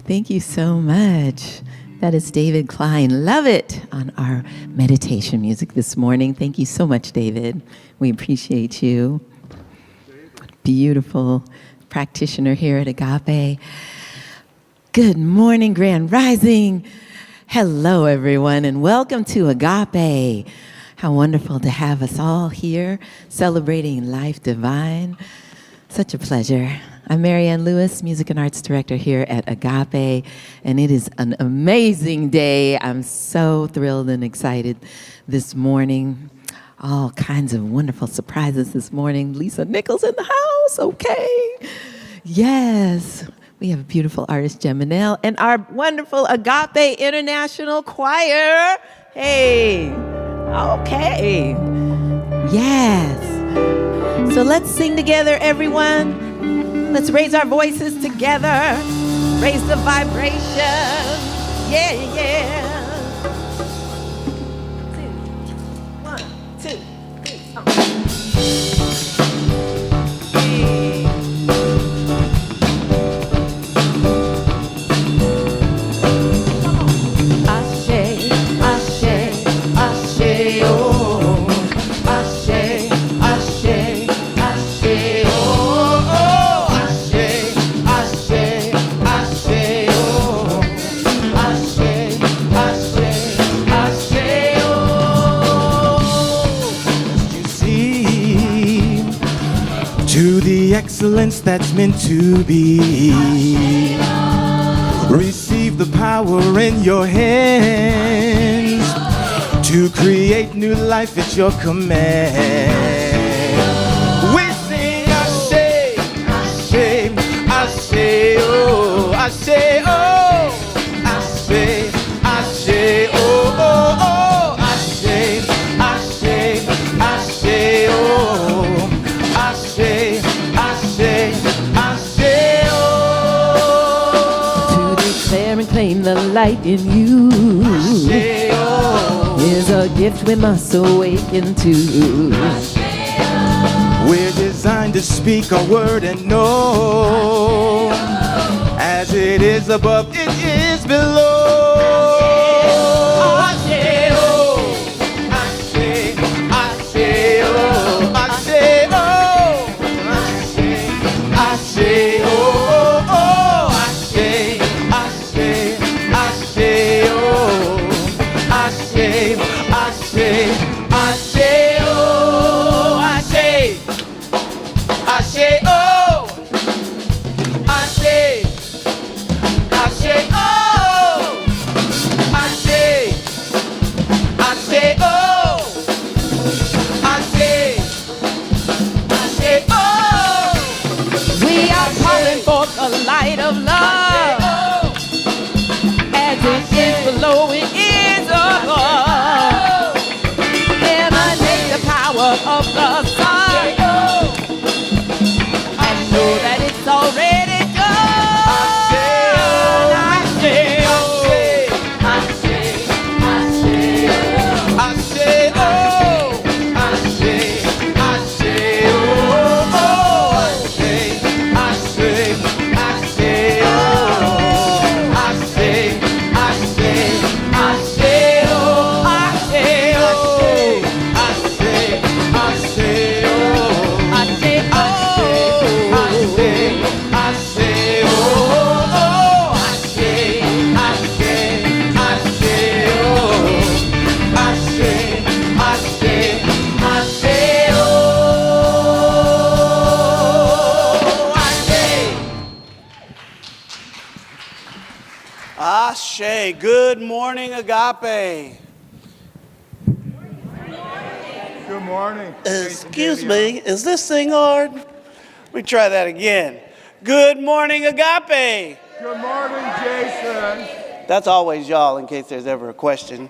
Thank you so much. That is David Klein. Love it on our meditation music this morning. Thank you so much, David. We appreciate you. Beautiful practitioner here at Agape. Good morning, Grand Rising. Hello, everyone, and welcome to Agape. How wonderful to have us all here celebrating Life Divine. Such a pleasure. I'm Marianne Lewis, Music and Arts Director here at Agape, and it is an amazing day. I'm so thrilled and excited this morning. All kinds of wonderful surprises this morning. Lisa Nichols in the house, okay. Yes, we have a beautiful artist, Geminelle, and our wonderful Agape International Choir. Hey, okay, yes. So let's sing together, everyone. Let's raise our voices together. Raise the vibration. Yeah, yeah. 1, 2, 3, Ashe, Ashe, Ashe, oh. Ashe, Ashe, Ashe, oh. To the excellence that's meant to be. Receive the power in your hands to create new life at your command. We sing Ashe, Ashe, Ashe, oh, Ashe, oh, Ashe, Ashe, oh, oh, oh, Ashe, Ashe, Ashe, oh. Ashe, Ashe, Ashe, oh. To declare and claim the light in you. Ashe, oh. Is a gift we must awaken to. Ashe, oh. We're designed to speak a word and know. As it is above, it is below. Ashe, oh. Ashe, Ashe, oh. Ashe, oh. Ashe, oh, oh, Ashe, Ashe, Ashe, oh, Ashe, Ashe, Ashe, oh, Ashe, Ashe, oh, Ashe, Ashe, oh, Ashe, Ashe, oh, Ashe, Ashe, oh. We are calling forth the light of love. As it is below, it is above. Emanate the power of the sun. And know that it's already done. Ashe, oh. Ashe, Ashe, oh, Ashe, Ashe, oh, oh, Ashe, Ashe, Ashe, oh, Ashe, Ashe, Ashe, oh, Ashe, oh, Ashe, Ashe, oh, Ashe, Ashe, oh. Ashe, oh, oh, Ashe, Ashe, Ashe, oh, Ashe, Ashe, Ashe, oh, Ashe. Ashe. Good morning, Agape. Good morning. Excuse me, is this thing hard? Let me try that again. Good morning, Agape. Good morning, Jason. That's always y'all, in case there's ever a question.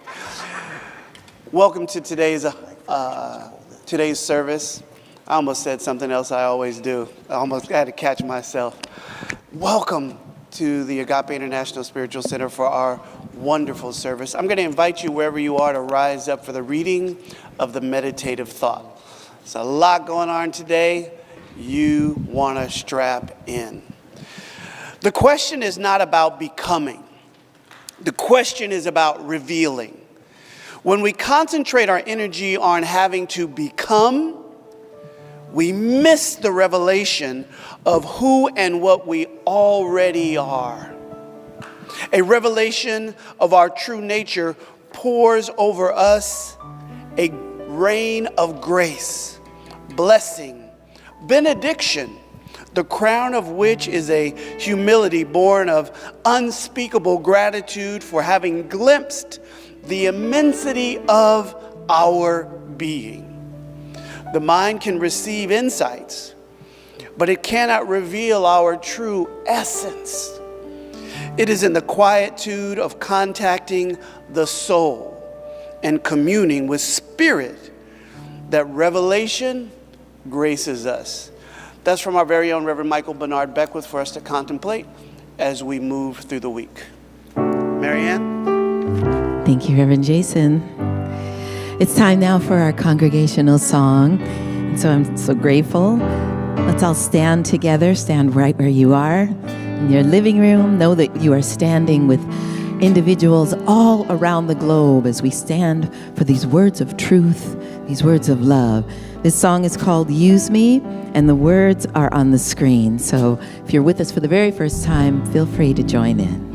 Welcome to today's service. I almost said something else I always do. I almost had to catch myself. Welcome to the Agape International Spiritual Center for our wonderful service. I'm going to invite you wherever you are to rise up for the reading of the meditative thought. There's a lot going on today. You want to strap in. The question is not about becoming. The question is about revealing. When we concentrate our energy on having to become, we miss the revelation of who and what we already are. A revelation of our true nature pours over us a rain of grace, blessing, benediction, the crown of which is a humility born of unspeakable gratitude for having glimpsed the immensity of our being. The mind can receive insights, but it cannot reveal our true essence. It is in the quietude of contacting the soul and communing with spirit that revelation graces us. That's from our very own Reverend Michael Bernard Beckwith for us to contemplate as we move through the week. Marianne? Thank you, Reverend Jason. It's time now for our congregational song. And so I'm so grateful. Let's all stand together, stand right where you are. In your living room, know that you are standing with individuals all around the globe as we stand for these words of truth, these words of love. This song is called Use Me, and the words are on the screen. So if you're with us for the very first time, feel free to join in.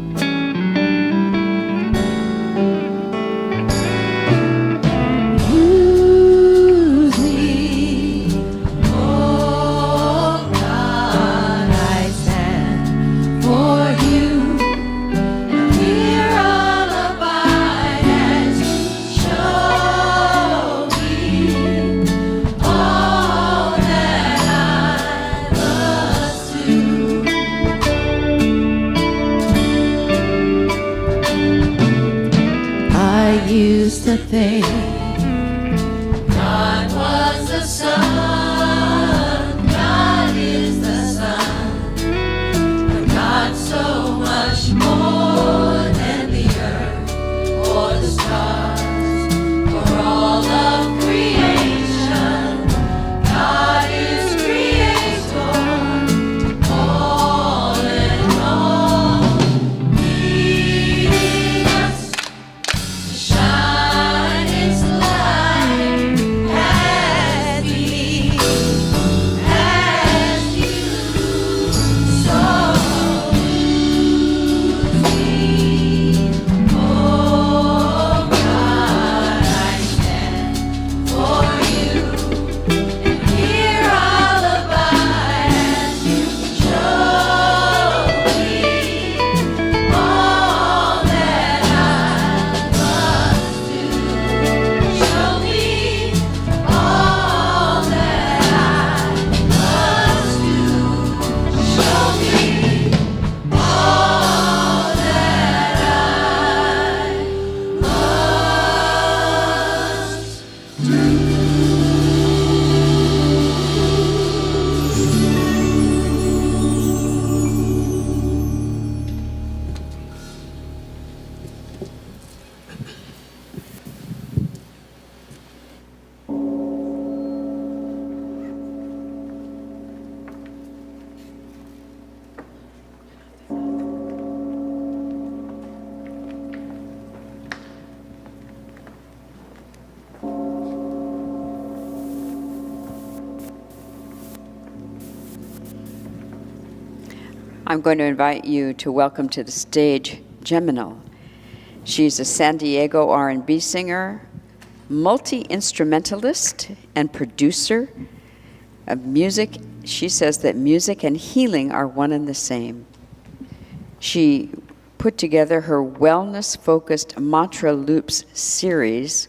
The thing. God was the Son, God is the Son, but God so much more than the earth or the stars or all of creation. God is creator, all in all, leading us to shine its light as we as you so use me. Oh God, I stand for you, and here I'll abide as you show me all that I must do. Show me all that I must do. Show me all that I must I'm going to invite you to welcome to the stage Geminal. She's a San Diego R&B singer, multi-instrumentalist, and producer of music. She says that music and healing are one and the same. She put together her wellness-focused Mantra Loops series,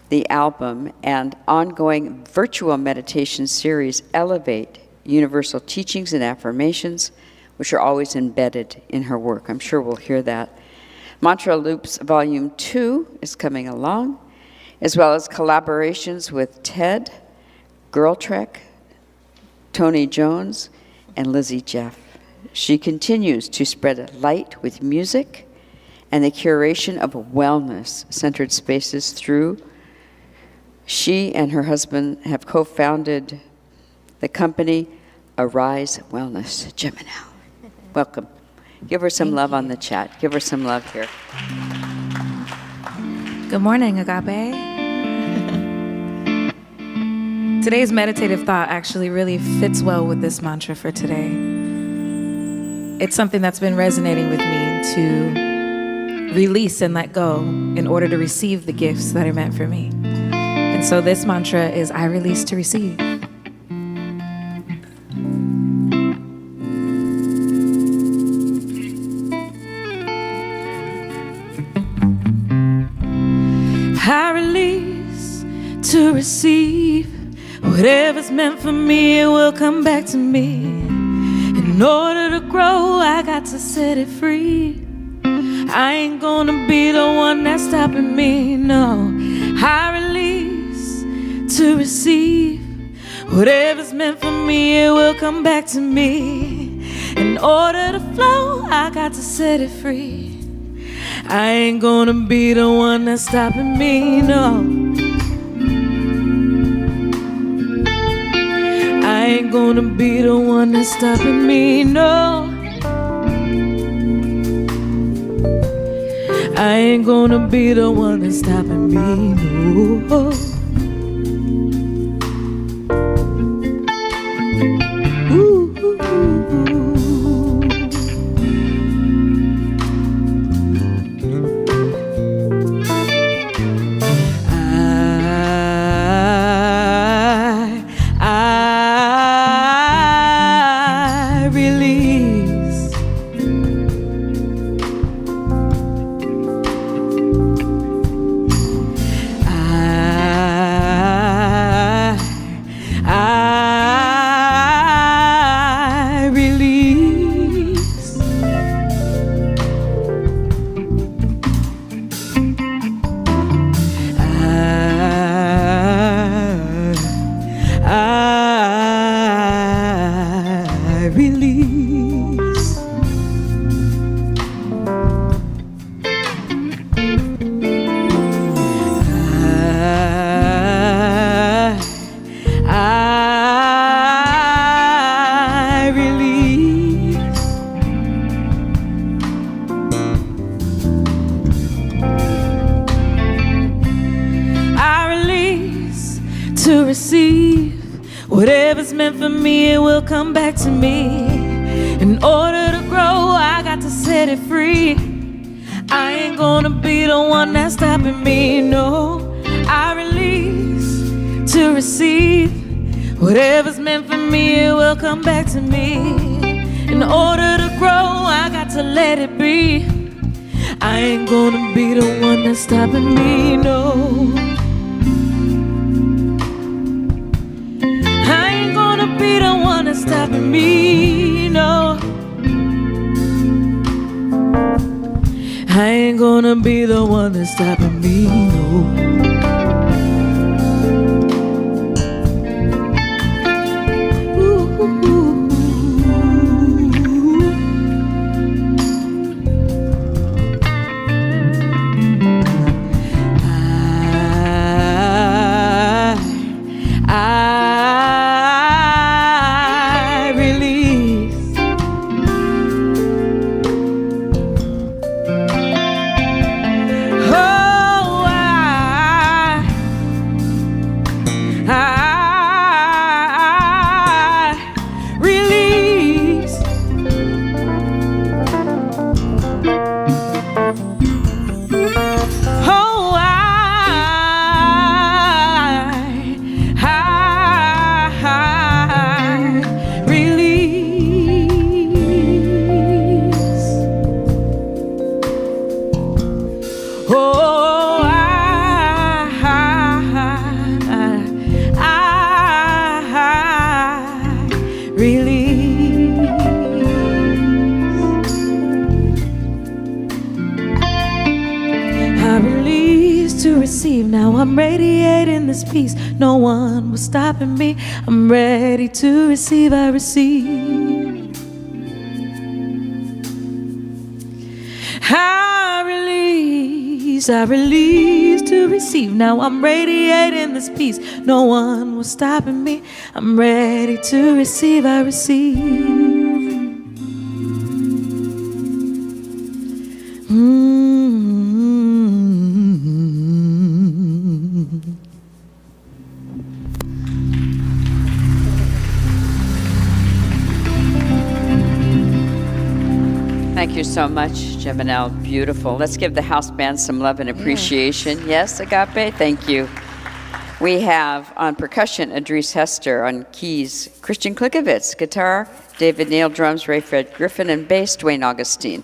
the album, and ongoing virtual meditation series, Elevate, Universal Teachings and Affirmations, which are always embedded in her work. I'm sure we'll hear that. Mantra Loops Volume 2 is coming along, as well as collaborations with TED, Girl Trek, Tony Jones, and Lizzie Jeff. She continues to spread light with music and the curation of wellness-centered spaces through. She and her husband have co-founded the company Arise Wellness. Geminal. Welcome. Give her some love on the chat. Give her some love here. Good morning, Agape. Today's meditative thought actually really fits well with this mantra for today. It's something that's been resonating with me to release and let go in order to receive the gifts that are meant for me. And so this mantra is, I release to receive. I release to receive whatever's meant for me, it will come back to me. In order to grow, I got to set it free. I ain't gonna be the one that's stopping me, no. I release to receive whatever's meant for me, it will come back to me. In order to flow, I got to set it free. I ain't gonna be the one that's stopping me, no. I ain't gonna be the one that's stopping me, no. I ain't gonna be the one that's stopping me, no. Ooh, ooh, ooh, ooh. Whatever's meant for me, it will come back to me. In order to grow, I got to set it free. I ain't gonna be the one that's stopping me, no. I release to receive. Whatever's meant for me, it will come back to me. In order to grow, I got to let it be. I ain't gonna be the one that's stopping me, no. Be the one that's stopping me, no. I ain't gonna be the one that's stopping me, no. Ooh, ooh, ooh. Now I'm radiating this peace. No one was stopping me. I'm ready to receive. I receive. I release to receive. Now I'm radiating this peace. No one was stopping me. I'm ready to receive. I receive. Thank you so much, Jeminelle. Beautiful. Let's give the house band some love and appreciation. Yes, Agape, thank you. We have on percussion, Idris Hester, on keys, Christian Klikowitz, guitar, David Neal, drums, Ray Fred Griffin, and bass, Dwayne Augustine,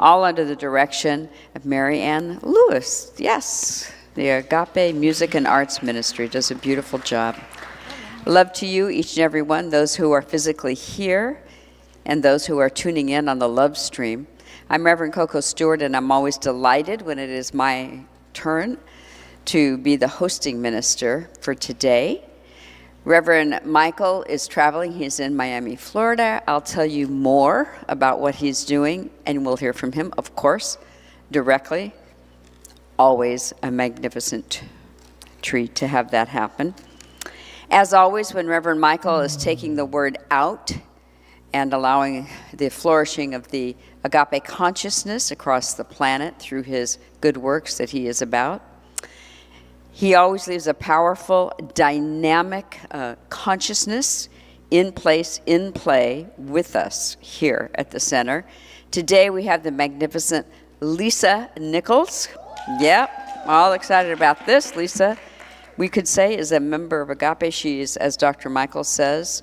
all under the direction of Mary Ann Lewis. Yes, the Agape Music and Arts Ministry does a beautiful job. Love to you, each and every one, those who are physically here and those who are tuning in on the love stream. I'm Reverend Coco Stewart, and I'm always delighted when it is my turn to be the hosting minister for today. Reverend Michael is traveling. He's in Miami, Florida. I'll tell you more about what he's doing, and we'll hear from him, of course, directly. Always a magnificent treat to have that happen. As always, when Reverend Michael is taking the word out and allowing the flourishing of the Agape consciousness across the planet through his good works that he is about, he always leaves a powerful, dynamic consciousness in place, in play with us here at the center. Today we have the magnificent Lisa Nichols. Yep, all excited about this. Lisa, we could say, is a member of Agape. She is, as Dr. Michael says,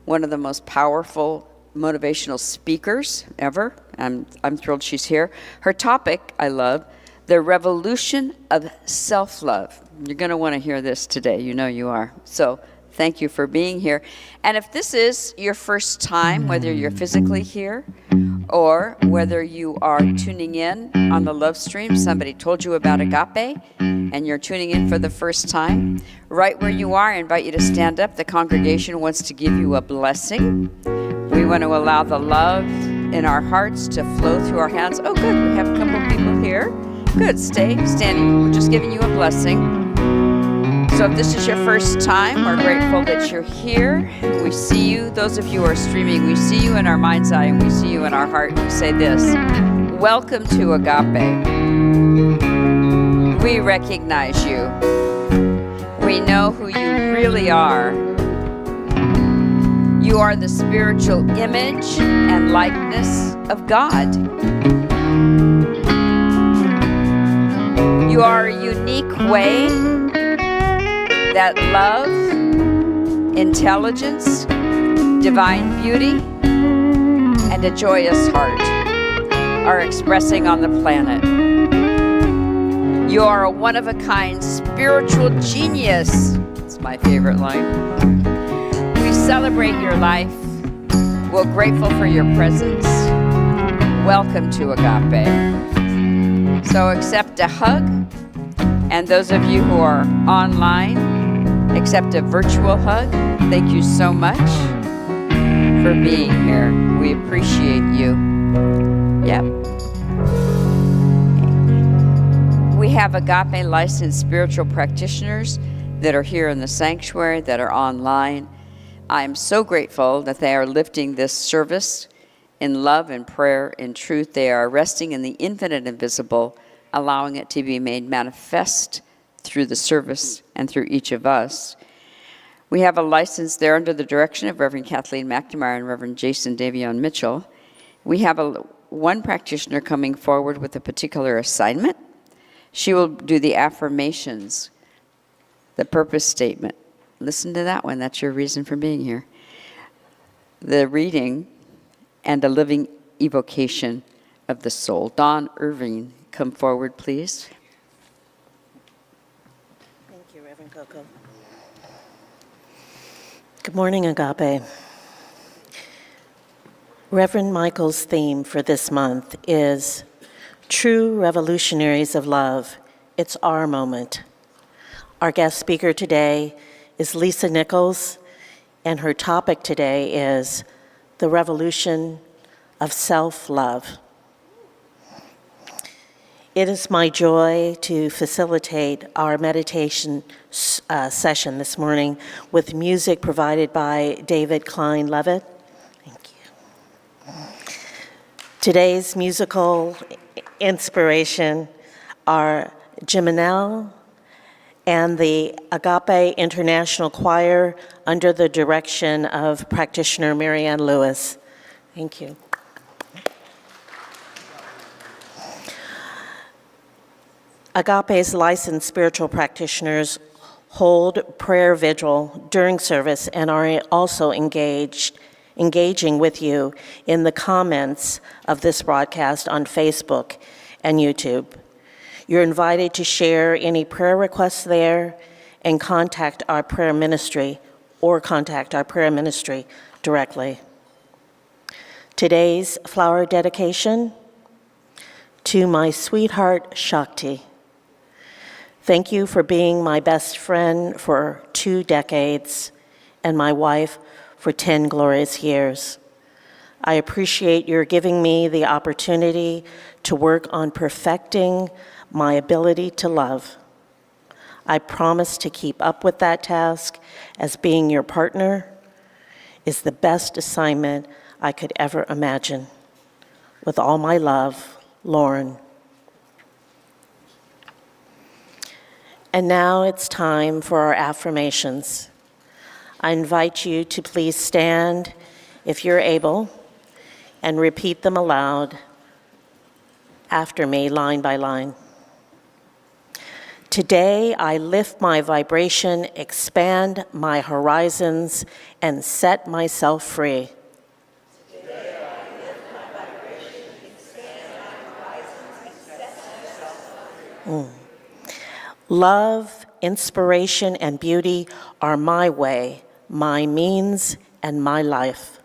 one of the most powerful motivational speakers ever. I'm thrilled she's here. Her topic, I love, the revolution of self-love. You're going to want to hear this today. You know you are. So thank you for being here. And if this is your first time, whether you're physically here or whether you are tuning in on the love stream, somebody told you about Agape and you're tuning in for the first time, right where you are, I invite you to stand up. The congregation wants to give you a blessing. We want to allow the love in our hearts to flow through our hands. Oh, good. We have a couple of people here. Good. Stay standing. We're just giving you a blessing. So if this is your first time, we're grateful that you're here. We see you. Those of you who are streaming, we see you in our mind's eye and we see you in our heart. We say this: welcome to Agape. We recognize you. We know who you really are. You are the spiritual image and likeness of God. You are a unique way that love, intelligence, divine beauty, and a joyous heart are expressing on the planet. You are a one-of-a-kind spiritual genius. It's my favorite line. We celebrate your life. We're grateful for your presence. Welcome to Agape. So accept a hug. And those of you who are online, accept a virtual hug. Thank you so much for being here. We appreciate you. Yep. We have Agape licensed spiritual practitioners that are here in the sanctuary, that are online. I am so grateful that they are lifting this service in love and prayer and truth. They are resting in the infinite invisible, allowing it to be made manifest through the service and through each of us. We have a license there under the direction of Reverend Kathleen McNamara and Reverend Jason Davion Mitchell. We have one practitioner coming forward with a particular assignment. She will do the affirmations, the purpose statement. Listen to that one. That's your reason for being here. The reading and a living evocation of the soul. Dawn Irving, come forward, please. Thank you, Reverend Coco. Good morning, Agape. Reverend Michael's theme for this month is True Revolutionaries of Love. It's our moment. Our guest speaker today is Lisa Nichols, and her topic today is the revolution of self-love. It is my joy to facilitate our meditation session this morning with music provided by David Klein-Levitt. Thank you. Today's musical inspiration are Jeminelle and the Agape International Choir under the direction of practitioner Mary Ann Lewis. Thank you. Agape's licensed spiritual practitioners hold prayer vigil during service and are also engaging with you in the comments of this broadcast on Facebook and YouTube. You're invited to share any prayer requests there and contact our prayer ministry directly. Today's flower dedication: to my sweetheart Shakti. Thank you for being my best friend for 2 decades and my wife for 10 glorious years. I appreciate your giving me the opportunity to work on perfecting my ability to love. I promise to keep up with that task, as being your partner is the best assignment I could ever imagine. With all my love, Lauren. And now it's time for our affirmations. I invite you to please stand if you're able and repeat them aloud after me, line by line. Today, I lift my vibration, expand my horizons, and set myself free. Today, I lift my vibration, expand my horizons, and set myself free. Love, inspiration, and beauty are my way, my means, and my life.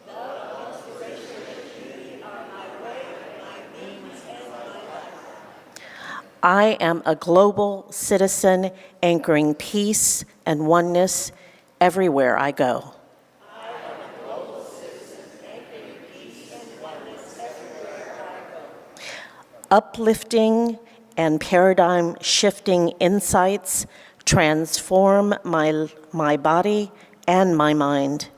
Love, inspiration, and beauty are my way, my means, and my life. I am a global citizen anchoring peace and oneness everywhere I go. I am a global citizen anchoring peace and oneness everywhere I go. Uplifting and paradigm-shifting insights transform my body and my mind.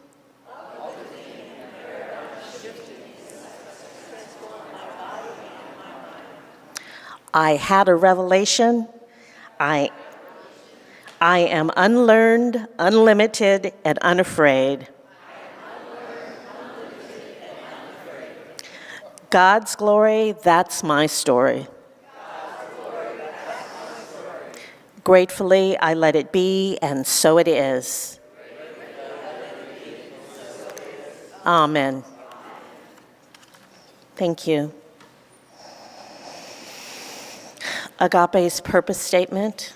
I had a revelation. I am unlearned, unlimited, and unafraid. God's glory, that's my story. Gratefully, I let it be, and so it is. Amen. Thank you. Agape's purpose statement.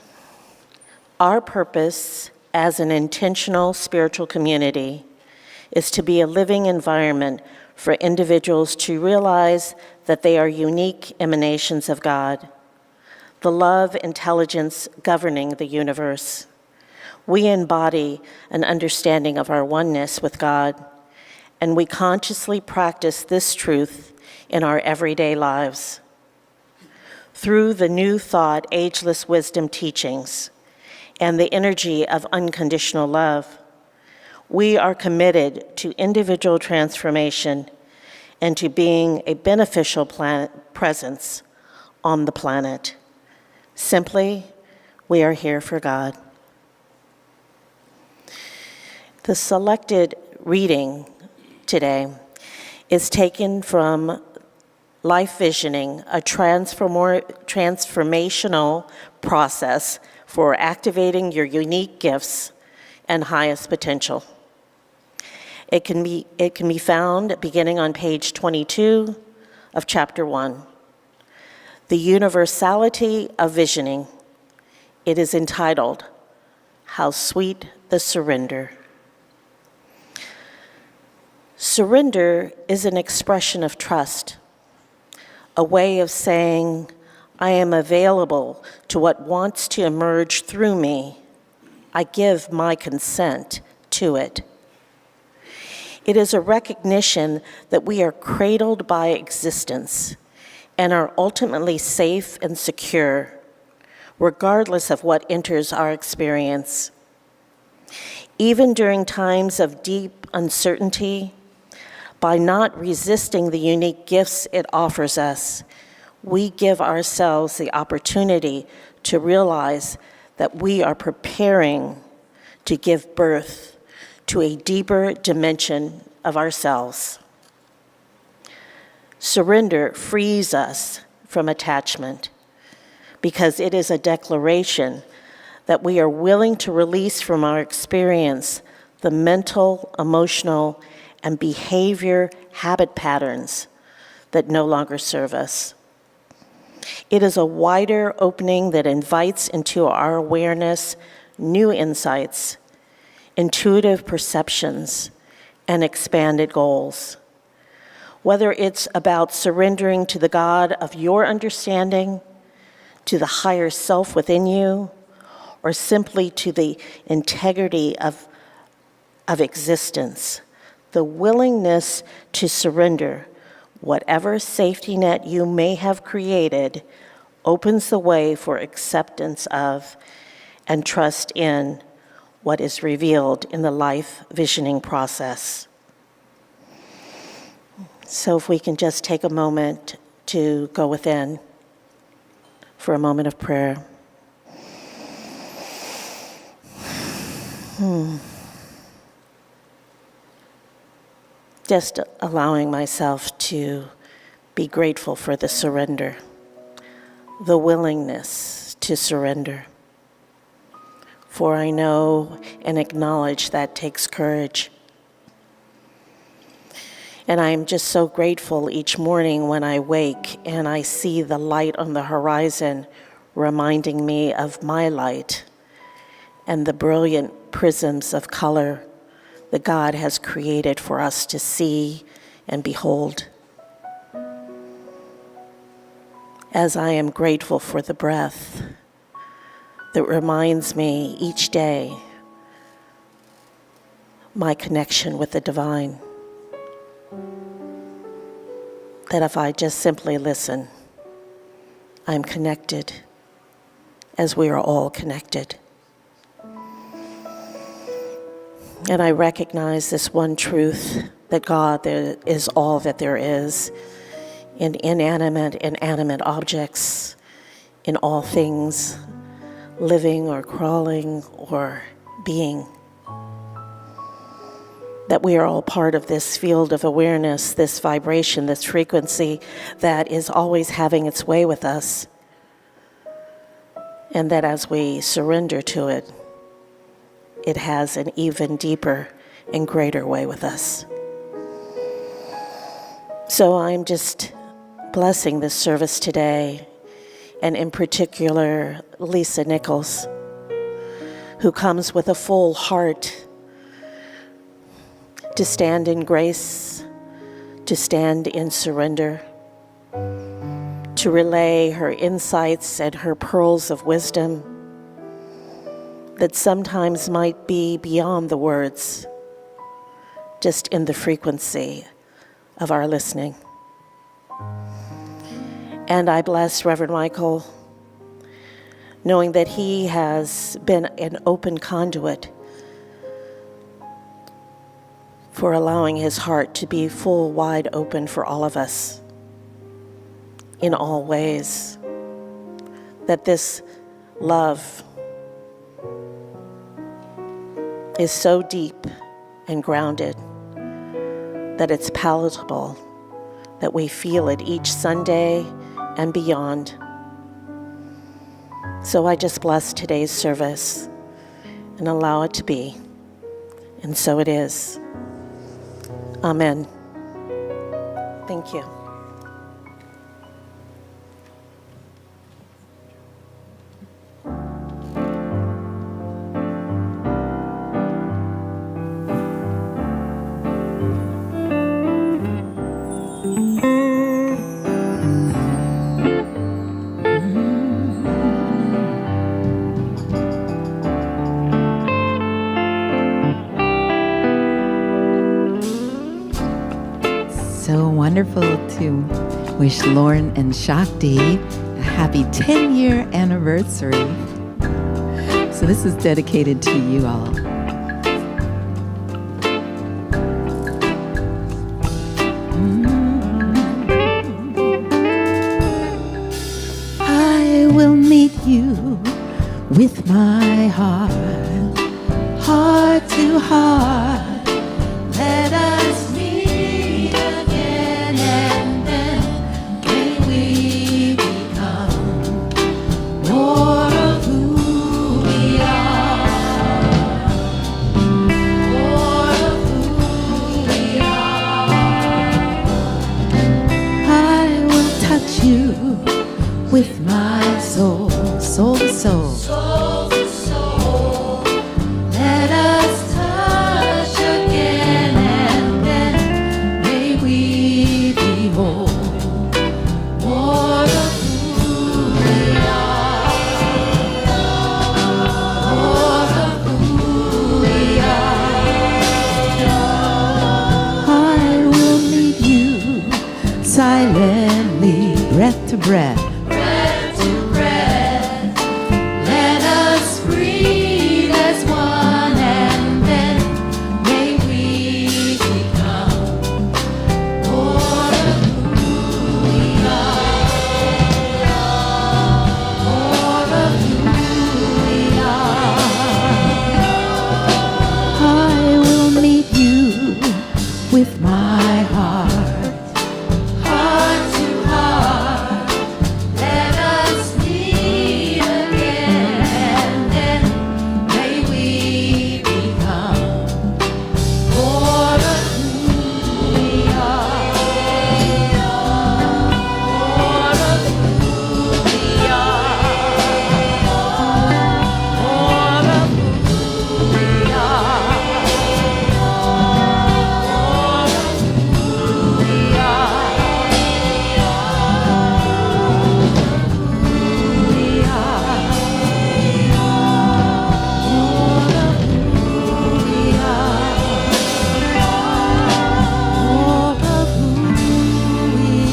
Our purpose as an intentional spiritual community is to be a living environment for individuals to realize that they are unique emanations of God, the love intelligence governing the universe. We embody an understanding of our oneness with God, and we consciously practice this truth in our everyday lives. Through the New Thought Ageless Wisdom teachings and the energy of unconditional love, we are committed to individual transformation and to being a beneficial presence on the planet. Simply, we are here for God. The selected reading today is taken from Life Visioning, a transformational process for activating your unique gifts and highest potential. It can be found beginning on page 22 of chapter 1. The Universality of Visioning. It is entitled, How Sweet the Surrender. Surrender is an expression of trust, a way of saying, I am available to what wants to emerge through me. I give my consent to it. It is a recognition that we are cradled by existence and are ultimately safe and secure, regardless of what enters our experience. Even during times of deep uncertainty, by not resisting the unique gifts it offers us, we give ourselves the opportunity to realize that we are preparing to give birth to a deeper dimension of ourselves. Surrender frees us from attachment, because it is a declaration that we are willing to release from our experience the mental, emotional, and behavior habit patterns that no longer serve us. It is a wider opening that invites into our awareness new insights, intuitive perceptions, and expanded goals. Whether it's about surrendering to the God of your understanding, to the higher self within you, or simply to the integrity of existence, the willingness to surrender whatever safety net you may have created opens the way for acceptance of and trust in what is revealed in the life visioning process. So if we can just take a moment to go within for a moment of prayer. Just allowing myself to be grateful for the surrender, the willingness to surrender. For I know and acknowledge that takes courage. And I am just so grateful each morning when I wake and I see the light on the horizon reminding me of my light and the brilliant prisms of color that God has created for us to see and behold. As I am grateful for the breath that reminds me each day my connection with the divine. That if I just simply listen, I'm connected, as we are all connected. And I recognize this one truth, that God is all that there is in inanimate and animate objects, in all things, living or crawling or being. That we are all part of this field of awareness, this vibration, this frequency that is always having its way with us. And that as we surrender to it, it has an even deeper and greater way with us. So I'm just blessing this service today, and in particular, Lisa Nichols, who comes with a full heart to stand in grace, to stand in surrender, to relay her insights and her pearls of wisdom that sometimes might be beyond the words, just in the frequency of our listening. And I bless Reverend Michael, knowing that he has been an open conduit for allowing his heart to be full, wide open for all of us in all ways. That this love is so deep and grounded that it's palatable, that we feel it each Sunday and beyond. So I just bless today's service and allow it to be. And so it is. Amen. Thank you. So wonderful to wish Lauren and Shakti a happy 10-year anniversary. So this is dedicated to you all. I will meet you with my heart, heart to heart. Let us meet again, and then may we become silently, breath to breath. breath to breath. Let us breathe as one, and then may we become more of who we are. More of who we are. I will meet you with my heart. Heart to heart, let us meet again, and then may we become more of who we are. More of who we are. More of who we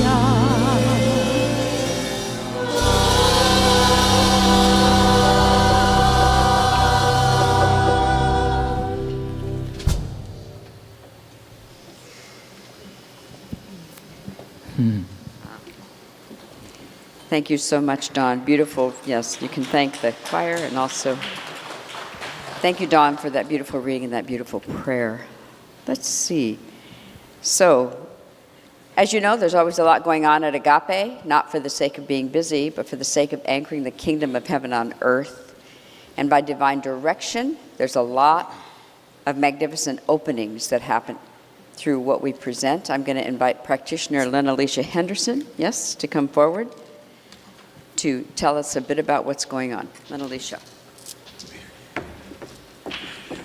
are. Thank you so much, Dawn. Beautiful. Yes, you can thank the choir, and also thank you, Dawn, for that beautiful reading and that beautiful prayer. Let's see. So, as you know, there's always a lot going on at Agape, not for the sake of being busy, but for the sake of anchoring the kingdom of heaven on earth. And by divine direction, there's a lot of magnificent openings that happen through what we present. I'm going to invite practitioner Lynn Alicia Henderson, yes, to come forward to tell us a bit about what's going on. Lynn Alicia.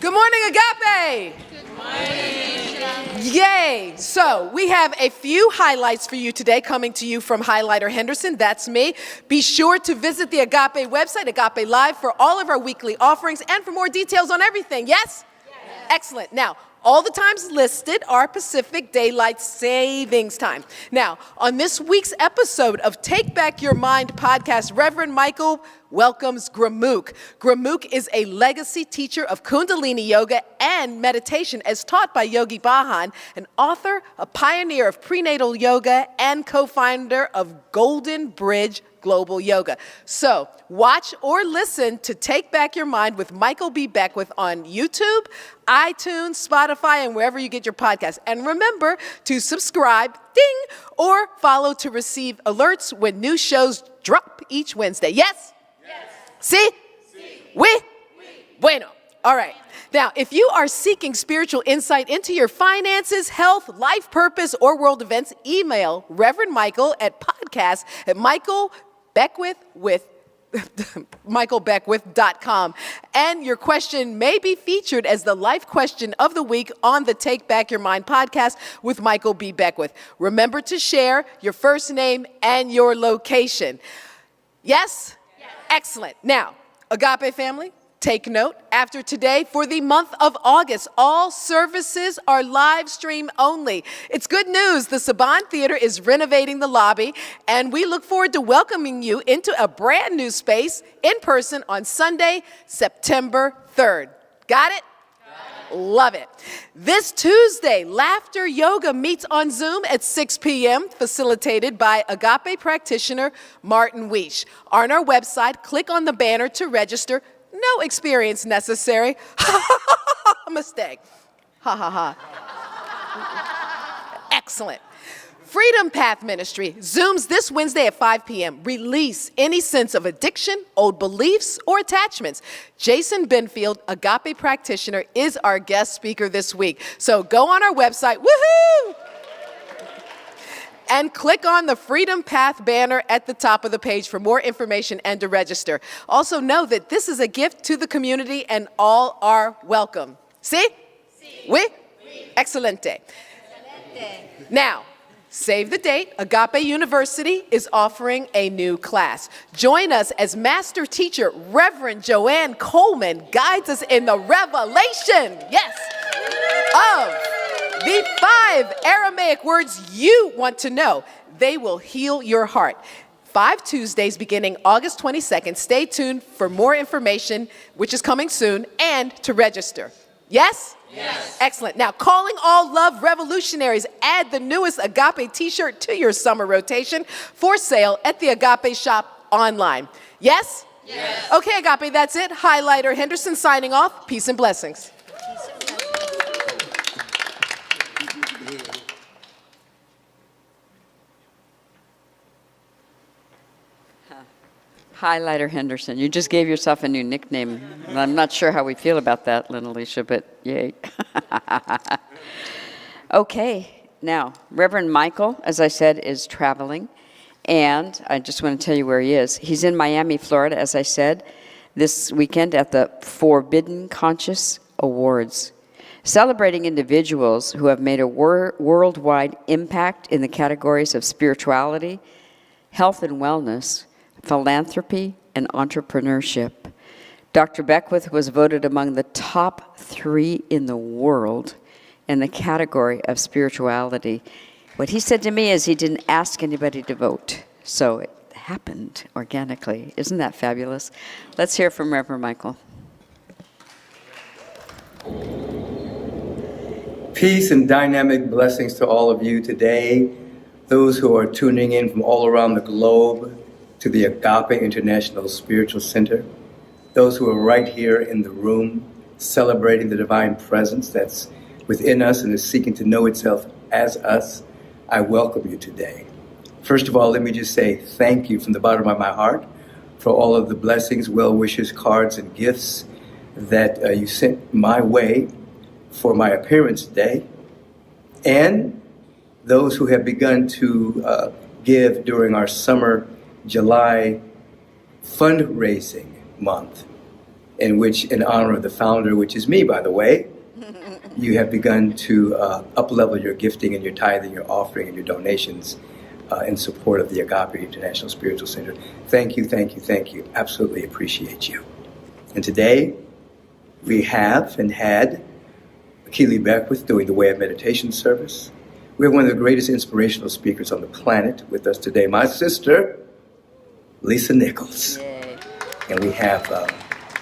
Good morning, Agape! Good morning. Yay! So, we have a few highlights for you today coming to you from Highlighter Henderson. That's me. Be sure to visit the Agape website, Agape Live, for all of our weekly offerings and for more details on everything. Yes? Yes. Excellent. Now, all the times listed are Pacific Daylight Savings Time. Now, on this week's episode of Take Back Your Mind podcast, Reverend Michael welcomes Gurmukh. Gurmukh is a legacy teacher of Kundalini Yoga and meditation as taught by Yogi Bhajan, an author, a pioneer of prenatal yoga, and co-founder of Golden Bridge Global Yoga. So, watch or listen to Take Back Your Mind with Michael B. Beckwith on YouTube, iTunes, Spotify, and wherever you get your podcasts. And remember to subscribe, ding, or follow to receive alerts when new shows drop each Wednesday. Yes? Yes. Si? Oui? Bueno. All right. Now, if you are seeking spiritual insight into your finances, health, life purpose, or world events, email Reverend Michael at michaelbeckwith.com. And your question may be featured as the life question of the week on the Take Back Your Mind podcast with Michael B. Beckwith. Remember to share your first name and your location. Yes? Yes. Excellent. Now, Agape family, take note. After today, for the month of August, all services are live stream only. It's good news. The Saban Theater is renovating the lobby, and we look forward to welcoming you into a brand new space in person on Sunday, September 3rd. Got it? Love it. This Tuesday, Laughter Yoga meets on Zoom at 6 p.m., facilitated by Agape practitioner Martin Weish. On our website, click on the banner to register. No experience necessary. Mistake. Ha ha ha. Excellent. Freedom Path Ministry Zooms this Wednesday at 5 p.m. Release any sense of addiction, old beliefs, or attachments. Jason Benfield, Agape practitioner, is our guest speaker this week. So go on our website, woohoo! And click on the Freedom Path banner at the top of the page for more information and to register. Also know that this is a gift to the community and all are welcome. See? Oui? Excelente. Now, save the date. Agape University is offering a new class. Join us as master teacher Reverend Joanne Coleman guides us in the revelation, yes, of The 5 Aramaic words you want to know. They will heal your heart. 5 Tuesdays beginning August 22nd. Stay tuned for more information, which is coming soon, and to register. Yes? Yes. Excellent. Now, calling all love revolutionaries, add the newest Agape t-shirt to your summer rotation for sale at the Agape shop online. Yes? Yes. Okay, Agape, that's it. Highlighter Henderson signing off. Peace and blessings. Highlighter Henderson. You just gave yourself a new nickname. I'm not sure how we feel about that, Lynn Alicia, but yay. Okay, now, Reverend Michael, as I said, is traveling. And I just want to tell you where he is. He's in Miami, Florida, as I said, this weekend at the Forbidden Conscious Awards, celebrating individuals who have made a worldwide impact in the categories of spirituality, health and wellness, philanthropy, and entrepreneurship. Dr. Beckwith was voted among the top 3 in the world in the category of spirituality. What he said to me is he didn't ask anybody to vote, so it happened organically. Isn't that fabulous? Let's hear from Reverend Michael. Peace and dynamic blessings to all of you today, those who are tuning in from all around the globe to the Agape International Spiritual Center, those who are right here in the room celebrating the divine presence that's within us and is seeking to know itself as us. I welcome you today. First of all, let me just say thank you from the bottom of my heart for all of the blessings, well wishes, cards, and gifts that you sent my way for my appearance today, and those who have begun to give during our summer July fundraising month, in which, in honor of the founder, which is me, by the way, you have begun to up-level your gifting and your tithing, your offering, and your donations in support of the Agape International Spiritual Center. Thank you, thank you, thank you. Absolutely appreciate you. And today, we have and had Keely Beckwith doing the Way of Meditation service. We have one of the greatest inspirational speakers on the planet with us today, my sister, Lisa Nichols. Yay. And we have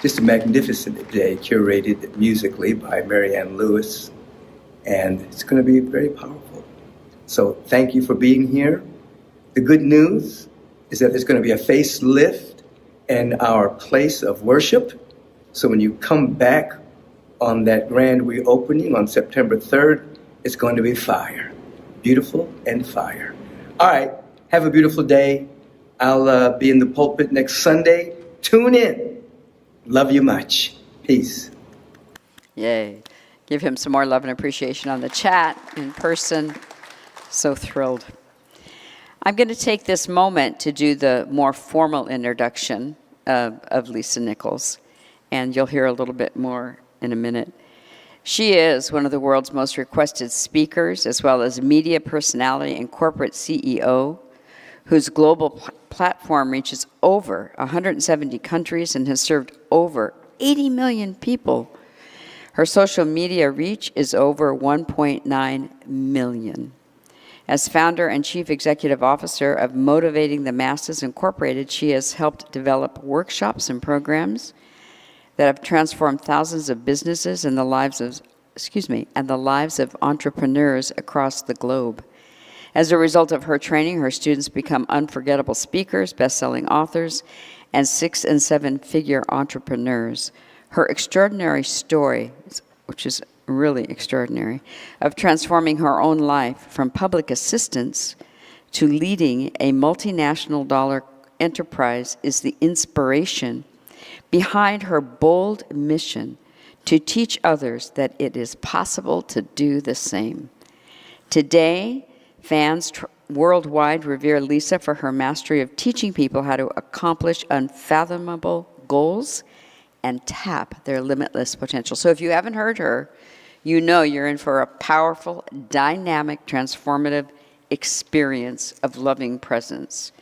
just a magnificent day curated musically by Marianne Lewis. And it's going to be very powerful. So thank you for being here. The good news is that there's going to be a facelift in our place of worship. So when you come back on that grand reopening on September 3rd, it's going to be fire. Beautiful and fire. All right. Have a beautiful day. I'll be in the pulpit next Sunday. Tune in. Love you much. Peace. Yay. Give him some more love and appreciation on the chat, in person. So thrilled. I'm going to take this moment to do the more formal introduction of Lisa Nichols, and you'll hear a little bit more in a minute. She is one of the world's most requested speakers, as well as media personality and corporate CEO, whose global platform reaches over 170 countries and has served over 80 million people. Her social media reach is over 1.9 million. As founder and chief executive officer of Motivating the Masses Incorporated, she has helped develop workshops and programs that have transformed thousands of businesses and the lives of entrepreneurs across the globe. As a result of her training, her students become unforgettable speakers, best-selling authors, and 6- and 7-figure entrepreneurs. Her extraordinary story, which is really extraordinary, of transforming her own life from public assistance to leading a multinational dollar enterprise is the inspiration behind her bold mission to teach others that it is possible to do the same. Today, fans worldwide revere Lisa for her mastery of teaching people how to accomplish unfathomable goals and tap their limitless potential. So if you haven't heard her, you know you're in for a powerful, dynamic, transformative experience of loving presence.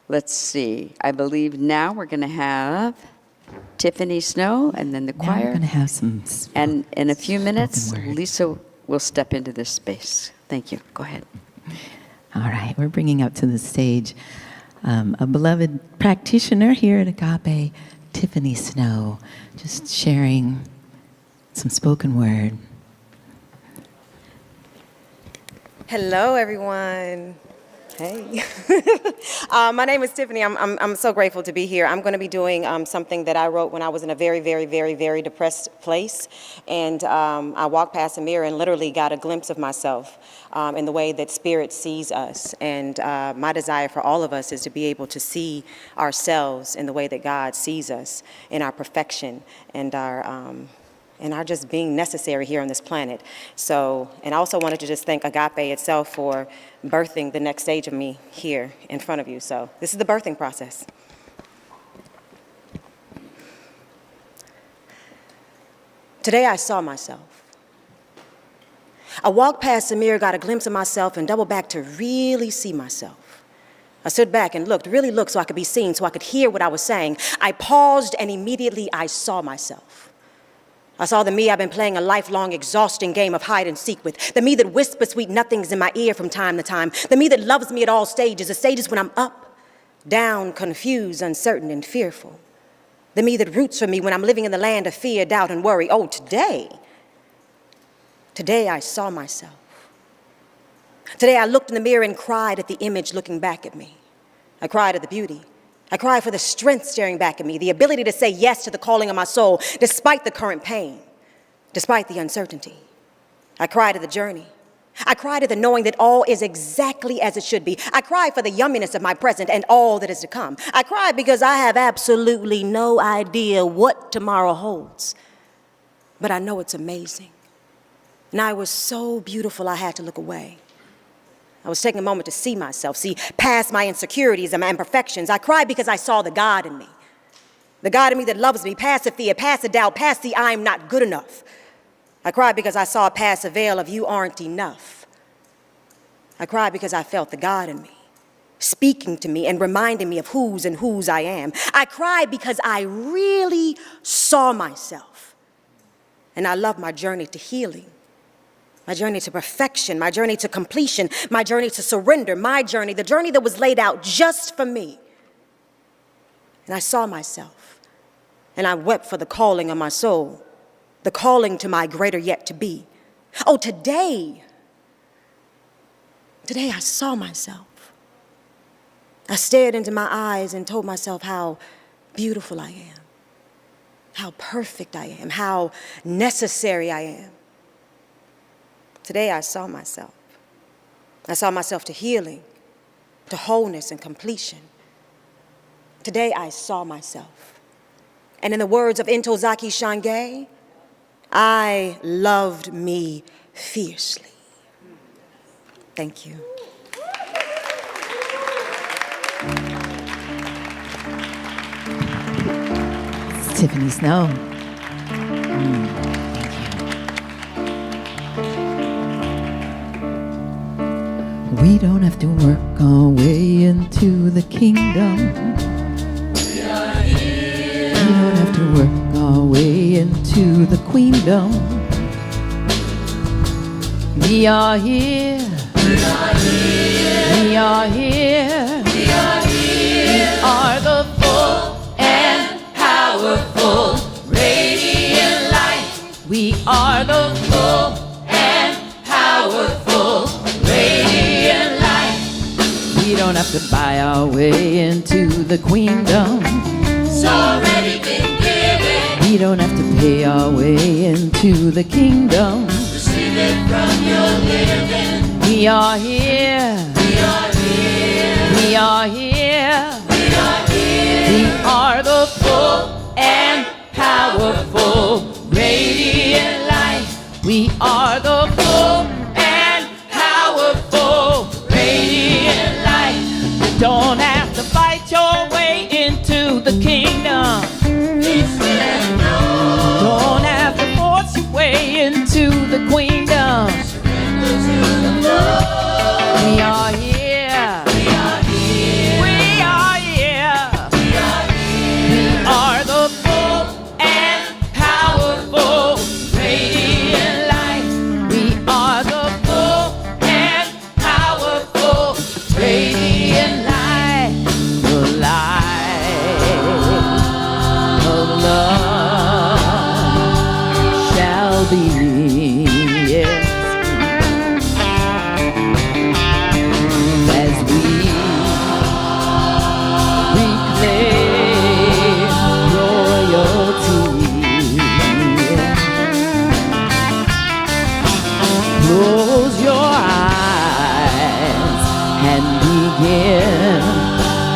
Let's see. I believe now we're going to have Tiffany Snow and then the choir. Now we're going to have some And in a few minutes, word. Lisa will step into this space. Thank you. Go ahead. All right, we're bringing up to the stage a beloved practitioner here at Agape, Tiffany Snow, just sharing some spoken word. Hello, everyone. Hey. My name is Tiffany. I'm so grateful to be here. I'm going to be doing something that I wrote when I was in a very, very, very, very depressed place. And I walked past a mirror and literally got a glimpse of myself in the way that Spirit sees us. And my desire for all of us is to be able to see ourselves in the way that God sees us, in our perfection and our just being necessary here on this planet. So, and I also wanted to just thank Agape itself for birthing the next stage of me here in front of you. So this is the birthing process. Today I saw myself. I walked past the mirror, got a glimpse of myself, and doubled back to really see myself. I stood back and looked, really looked so I could be seen, so I could hear what I was saying. I paused and immediately I saw myself. I saw the me I've been playing a lifelong, exhausting game of hide and seek with. The me that whispers sweet nothings in my ear from time to time. The me that loves me at all stages, the stages when I'm up, down, confused, uncertain, and fearful. The me that roots for me when I'm living in the land of fear, doubt, and worry. Oh, today I saw myself. Today I looked in the mirror and cried at the image looking back at me. I cried at the beauty. I cried for the strength staring back at me, the ability to say yes to the calling of my soul, despite the current pain, despite the uncertainty. I cried at the journey. I cried at the knowing that all is exactly as it should be. I cried for the yumminess of my present and all that is to come. I cried because I have absolutely no idea what tomorrow holds, but I know it's amazing. And I was so beautiful I had to look away. I was taking a moment to see myself, see past my insecurities and my imperfections. I cried because I saw the God in me. The God in me that loves me, past the fear, past the doubt, past the I'm not good enough. I cried because I saw past the veil of you aren't enough. I cried because I felt the God in me, speaking to me and reminding me of whose I am. I cried because I really saw myself. And I love my journey to healing. My journey to perfection, my journey to completion, my journey to surrender, my journey, the journey that was laid out just for me. And I saw myself, and I wept for the calling of my soul, the calling to my greater yet to be. Oh, today I saw myself. I stared into my eyes and told myself how beautiful I am, how perfect I am, how necessary I am. Today I saw myself. I saw myself to healing, to wholeness and completion. Today I saw myself. And in the words of Ntozake Shange, I loved me fiercely. Thank you. It's Tiffany Snow. We don't have to work our way into the kingdom. We don't have to work our way into the queendom. We are here. We are here. We are here. We are here. We are the full and powerful radiant light. We are the full and powerful radiant light. We don't have to buy our way into the queendom. It's already been given. We don't have to pay our way into the kingdom. Receive it from your living. We are here. We are here. We are here. We are here. We are the full and powerful radiant light. We are the full and powerful radiant light. You don't have to fight your way into the kingdom. Don't have to force your way into the queendom. We are here. We are here. We are here. We are here. We are the full and powerful radiant light. We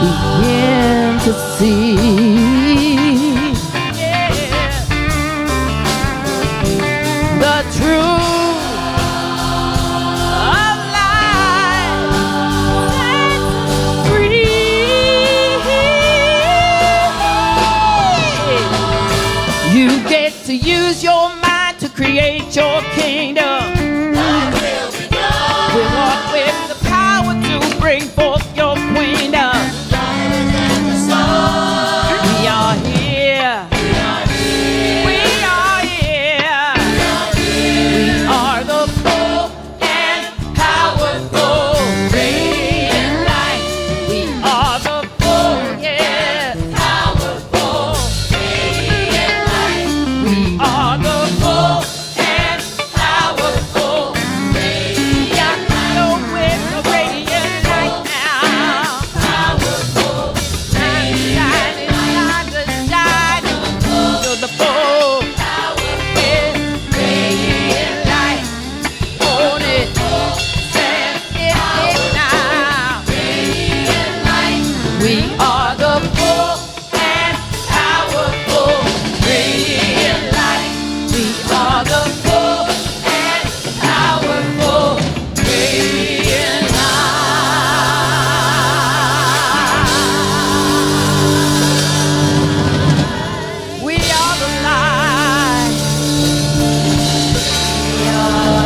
begin to see the truth of life sets free. You get to use your mind to create your kingdom. We walk with the power to bring forth your queendom. We are here. We are here. We are the full and powerful radiant light. We are the full, yeah, powerful radiant light. We are the full and powerful radiant light. Oh, we're the radiant light now. Powerful radiant light. Shining to the full radiant light. Own it, send it now. We are the full and powerful radiant light. We are the full and powerful radiant light. We are the light. We are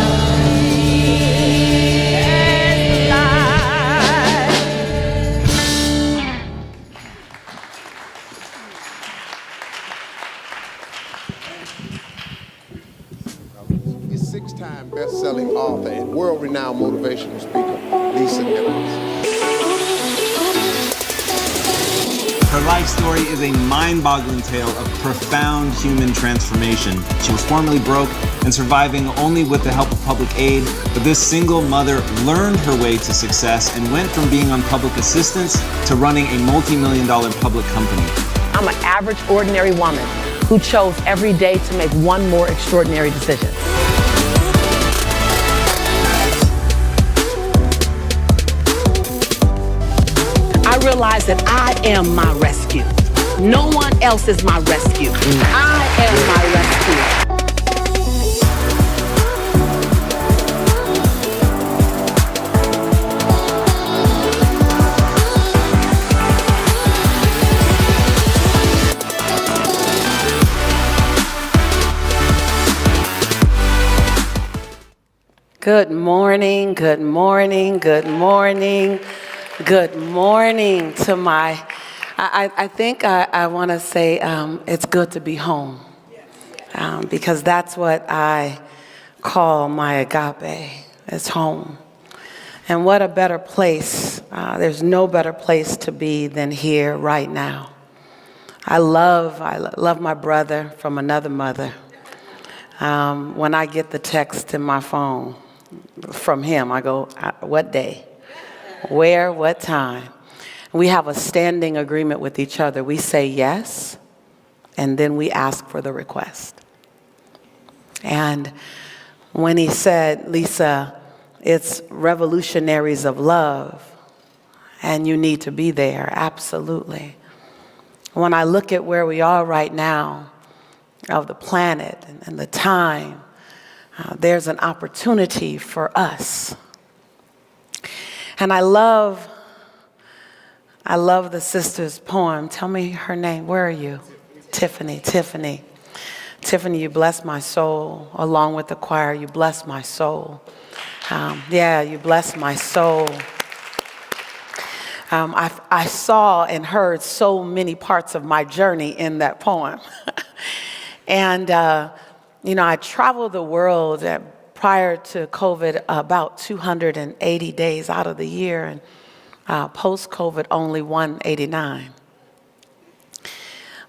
is six-time best-selling author and world-renowned motivational speaker, Lisa Nichols. Her life story is a mind-boggling tale of profound human transformation. She was formerly broke and surviving only with the help of public aid, but this single mother learned her way to success and went from being on public assistance to running a multi-million-dollar public company. I'm an average, ordinary woman who chose every day to make one more extraordinary decision. I realize that I am my rescue. No one else is my rescue. I am my rescue. Good morning, good morning, good morning, good morning to my, I think I want to say it's good to be home, because that's what I call my agape, it's home. And what a better place, there's no better place to be than here right now. I love my brother from another mother. When I get the text in my phone from him, I go, what day? Where? What time? We have a standing agreement with each other. We say yes, and then we ask for the request. And when he said, Lisa, it's revolutionaries of love, and you need to be there, absolutely. When I look at where we are right now, of the planet and the time, there's an opportunity for us. And I love the sister's poem. Tell me her name. Where are you? Tiffany. Tiffany, you bless my soul. Along with the choir, you bless my soul. You bless my soul. I saw and heard so many parts of my journey in that poem. And, I traveled the world prior to COVID about 280 days out of the year, and post-COVID only 189.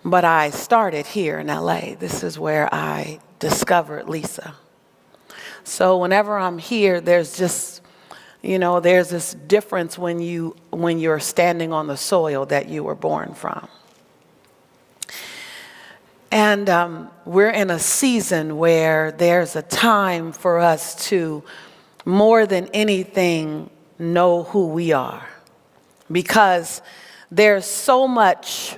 But I started here in LA. This is where I discovered Lisa. So whenever I'm here, there's just, there's this difference when you're standing on the soil that you were born from. And we're in a season where there's a time for us to, more than anything, know who we are. because there's so much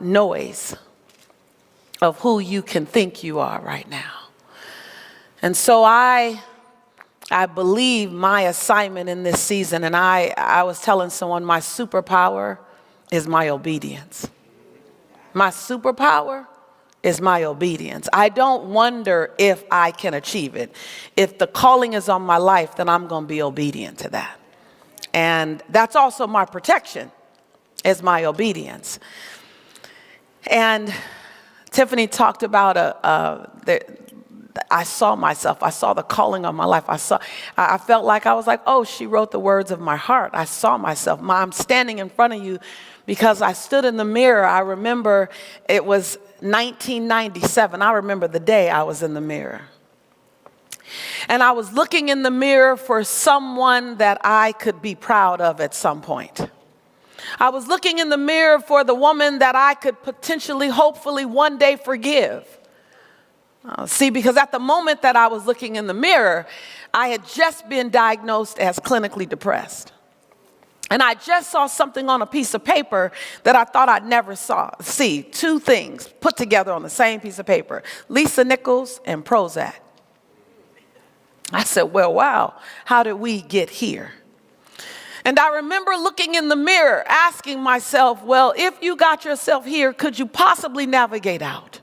noise of who you can think you are right now. And so I believe my assignment in this season, and I was telling someone my superpower is my obedience. My superpower is my obedience. I don't wonder if I can achieve it. If the calling is on my life, then I'm going to be obedient to that. And that's also my protection, is my obedience. And Tiffany talked about I saw myself. I saw the calling on my life. I felt like I was like, oh, she wrote the words of my heart. I saw myself. I'm standing in front of you because I stood in the mirror. I remember it was 1997. I remember the day I was in the mirror. And I was looking in the mirror for someone that I could be proud of at some point. I was looking in the mirror for the woman that I could potentially, hopefully, one day forgive. See, because at the moment that I was looking in the mirror, I had just been diagnosed as clinically depressed. And I just saw something on a piece of paper that I thought I'd never see. Two things put together on the same piece of paper: Lisa Nichols and Prozac. I said, well, wow, how did we get here? And I remember looking in the mirror, asking myself, well, if you got yourself here, could you possibly navigate out?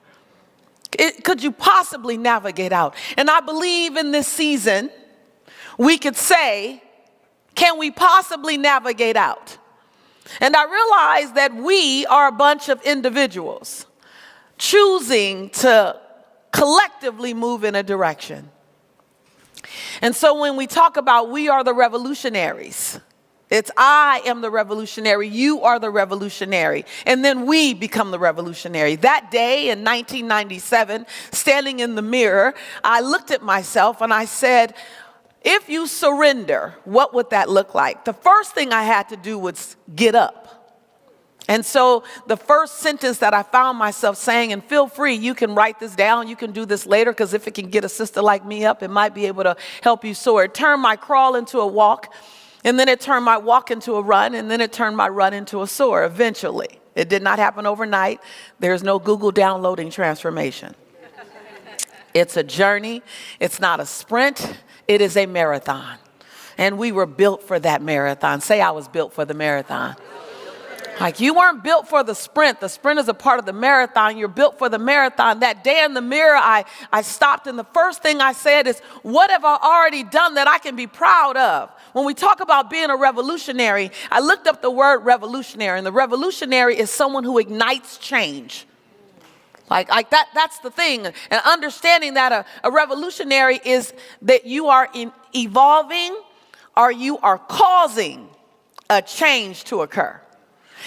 Could you possibly navigate out? And I believe in this season, we could say, can we possibly navigate out? And I realize that we are a bunch of individuals choosing to collectively move in a direction. And so when we talk about we are the revolutionaries, it's I am the revolutionary, you are the revolutionary, and then we become the revolutionary. That day in 1997, standing in the mirror, I looked at myself and I said, if you surrender, what would that look like? The first thing I had to do was get up. And so the first sentence that I found myself saying, and feel free, you can write this down, you can do this later, because if it can get a sister like me up, it might be able to help you soar. It turned my crawl into a walk. And then it turned my walk into a run, and then it turned my run into a soar eventually. It did not happen overnight. There's no Google downloading transformation. It's a journey. It's not a sprint. It is a marathon. And we were built for that marathon. Say, I was built for the marathon. Like, you weren't built for the sprint. The sprint is a part of the marathon. You're built for the marathon. That day in the mirror, I stopped, and the first thing I said is, what have I already done that I can be proud of? When we talk about being a revolutionary, I looked up the word revolutionary, and the revolutionary is someone who ignites change. Like that's the thing. And understanding that a revolutionary is that you are evolving or you are causing a change to occur.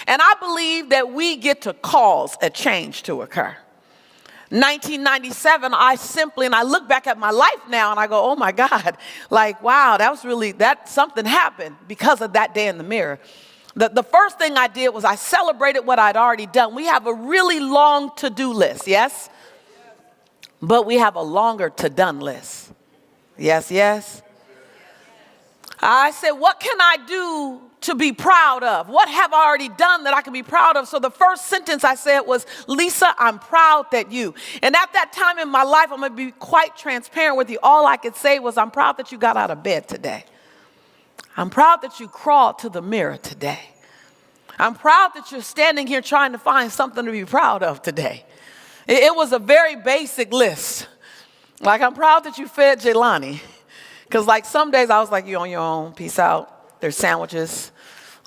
And I believe that we get to cause a change to occur. 1997, I look back at my life now and I go, oh my God, like, wow, something happened because of that day in the mirror. The first thing I did was I celebrated what I'd already done. We have a really long to-do list, yes? But we have a longer to-done list. Yes, yes? I said, what can I do to be proud of? What have I already done that I can be proud of? So the first sentence I said was, Lisa, I'm proud that you. And at that time in my life, I'm going to be quite transparent with you. All I could say was, I'm proud that you got out of bed today. I'm proud that you crawled to the mirror today. I'm proud that you're standing here trying to find something to be proud of today. It was a very basic list. Like, I'm proud that you fed Jelani. Because like some days I was like, you on your own, peace out. There's sandwiches.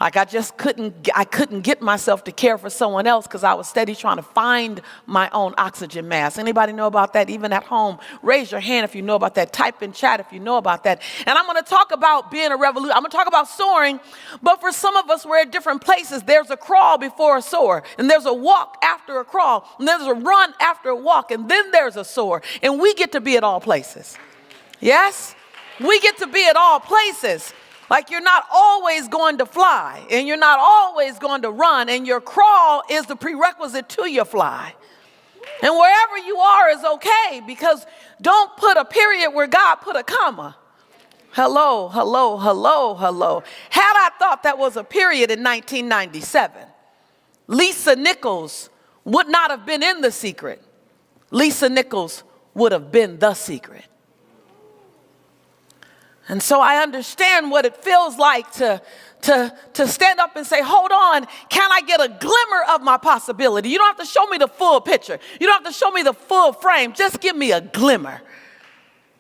Like I couldn't get myself to care for someone else because I was steady trying to find my own oxygen mask. Anybody know about that? Even at home, raise your hand if you know about that. Type in chat if you know about that. And I'm going to talk about being a revolution. I'm going to talk about soaring, but for some of us, we're at different places. There's a crawl before a soar, and there's a walk after a crawl, and there's a run after a walk, and then there's a soar. And we get to be at all places. Yes? We get to be at all places. Like you're not always going to fly, and you're not always going to run, and your crawl is the prerequisite to your fly. And wherever you are is okay, because don't put a period where God put a comma. Hello, hello, hello, hello. Have Had I thought that was a period in 1997, Lisa Nichols would not have been in The Secret. Lisa Nichols would have been the secret. And so I understand what it feels like to stand up and say, hold on, can I get a glimmer of my possibility? You don't have to show me the full picture. You don't have to show me the full frame. Just give me a glimmer.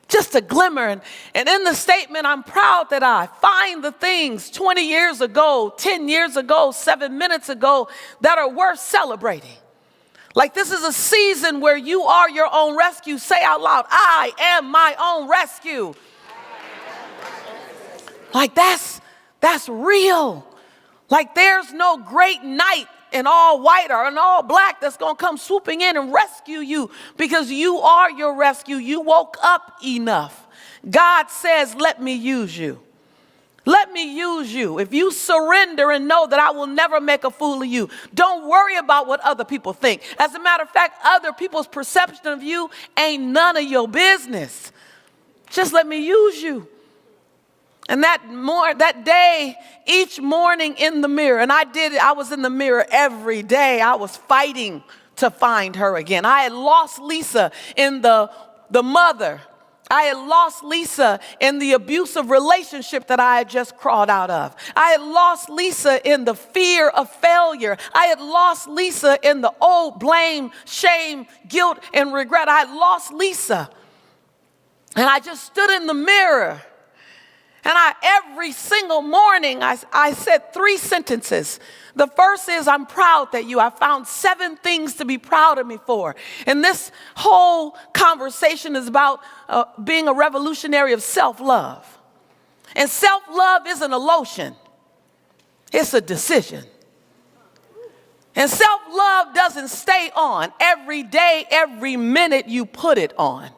Just a glimmer. And in the statement, I'm proud that I find the things 20 years ago, 10 years ago, 7 minutes ago that are worth celebrating. Like this is a season where you are your own rescue. Say out loud, I am my own rescue. Like that's real. Like there's no great knight in all white or in all black that's going to come swooping in and rescue you, because you are your rescue. You woke up enough. God says, let me use you. Let me use you. If you surrender and know that I will never make a fool of you, don't worry about what other people think. As a matter of fact, other people's perception of you ain't none of your business. Just let me use you. And that day, each morning in the mirror, and I did it, I was in the mirror every day. I was fighting to find her again. I had lost Lisa in the mother. I had lost Lisa in the abusive relationship that I had just crawled out of. I had lost Lisa in the fear of failure. I had lost Lisa in the old blame, shame, guilt, and regret. I had lost Lisa. And I just stood in the mirror. And every single morning, I said 3 sentences. The first is, I'm proud that I found 7 things to be proud of me for. And this whole conversation is about being a revolutionary of self-love. And self-love isn't a lotion. It's a decision. And self-love doesn't stay on. Every day, every minute, you put it on.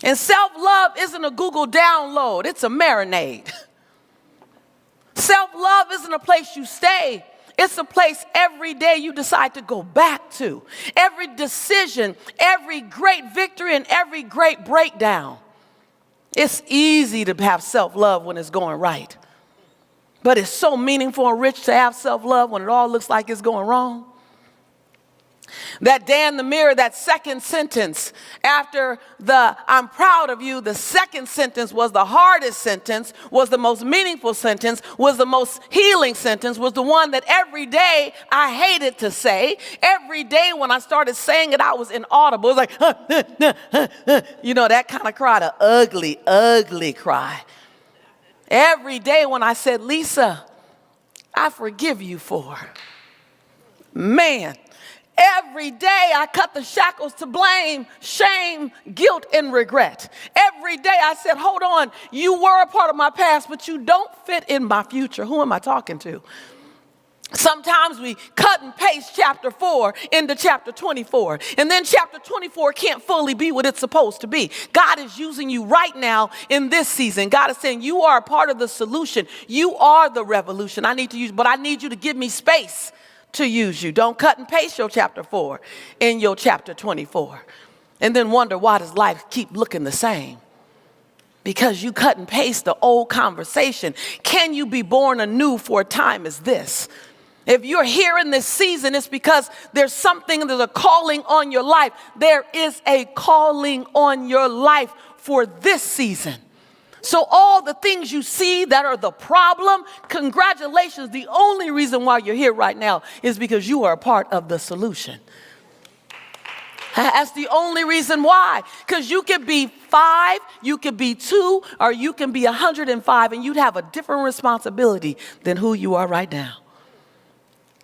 And self-love isn't a Google download, it's a marinade. Self-love isn't a place you stay. It's a place every day you decide to go back to. Every decision, every great victory, and every great breakdown. It's easy to have self-love when it's going right. But it's so meaningful and rich to have self-love when it all looks like it's going wrong. That day in the mirror, that second sentence after the I'm proud of you, the second sentence was the hardest sentence, was the most meaningful sentence, was the most healing sentence, was the one that every day I hated to say. Every day when I started saying it, I was inaudible. It was like, you know, that kind of cry, the ugly, ugly cry. Every day when I said, Lisa, I forgive you for. Man. Every day I cut the shackles to blame, shame, guilt, and regret. Every day I said, hold on, you were a part of my past, but you don't fit in my future. Who am I talking to? Sometimes we cut and paste chapter 4 into chapter 24. And then chapter 24 can't fully be what it's supposed to be. God is using you right now in this season. God is saying you are a part of the solution. You are the revolution. I need you to give me space to use you. Don't cut and paste your chapter 4 in your chapter 24 and then wonder why does life keep looking the same? Because you cut and paste the old conversation. Can you be born anew for a time as this? If you're here in this season, it's because there's a calling on your life. There is a calling on your life for this season. So all the things you see that are the problem, congratulations. The only reason why you're here right now is because you are a part of the solution. That's the only reason why. Because you could be 5, you could be 2, or you can be 105, and you'd have a different responsibility than who you are right now.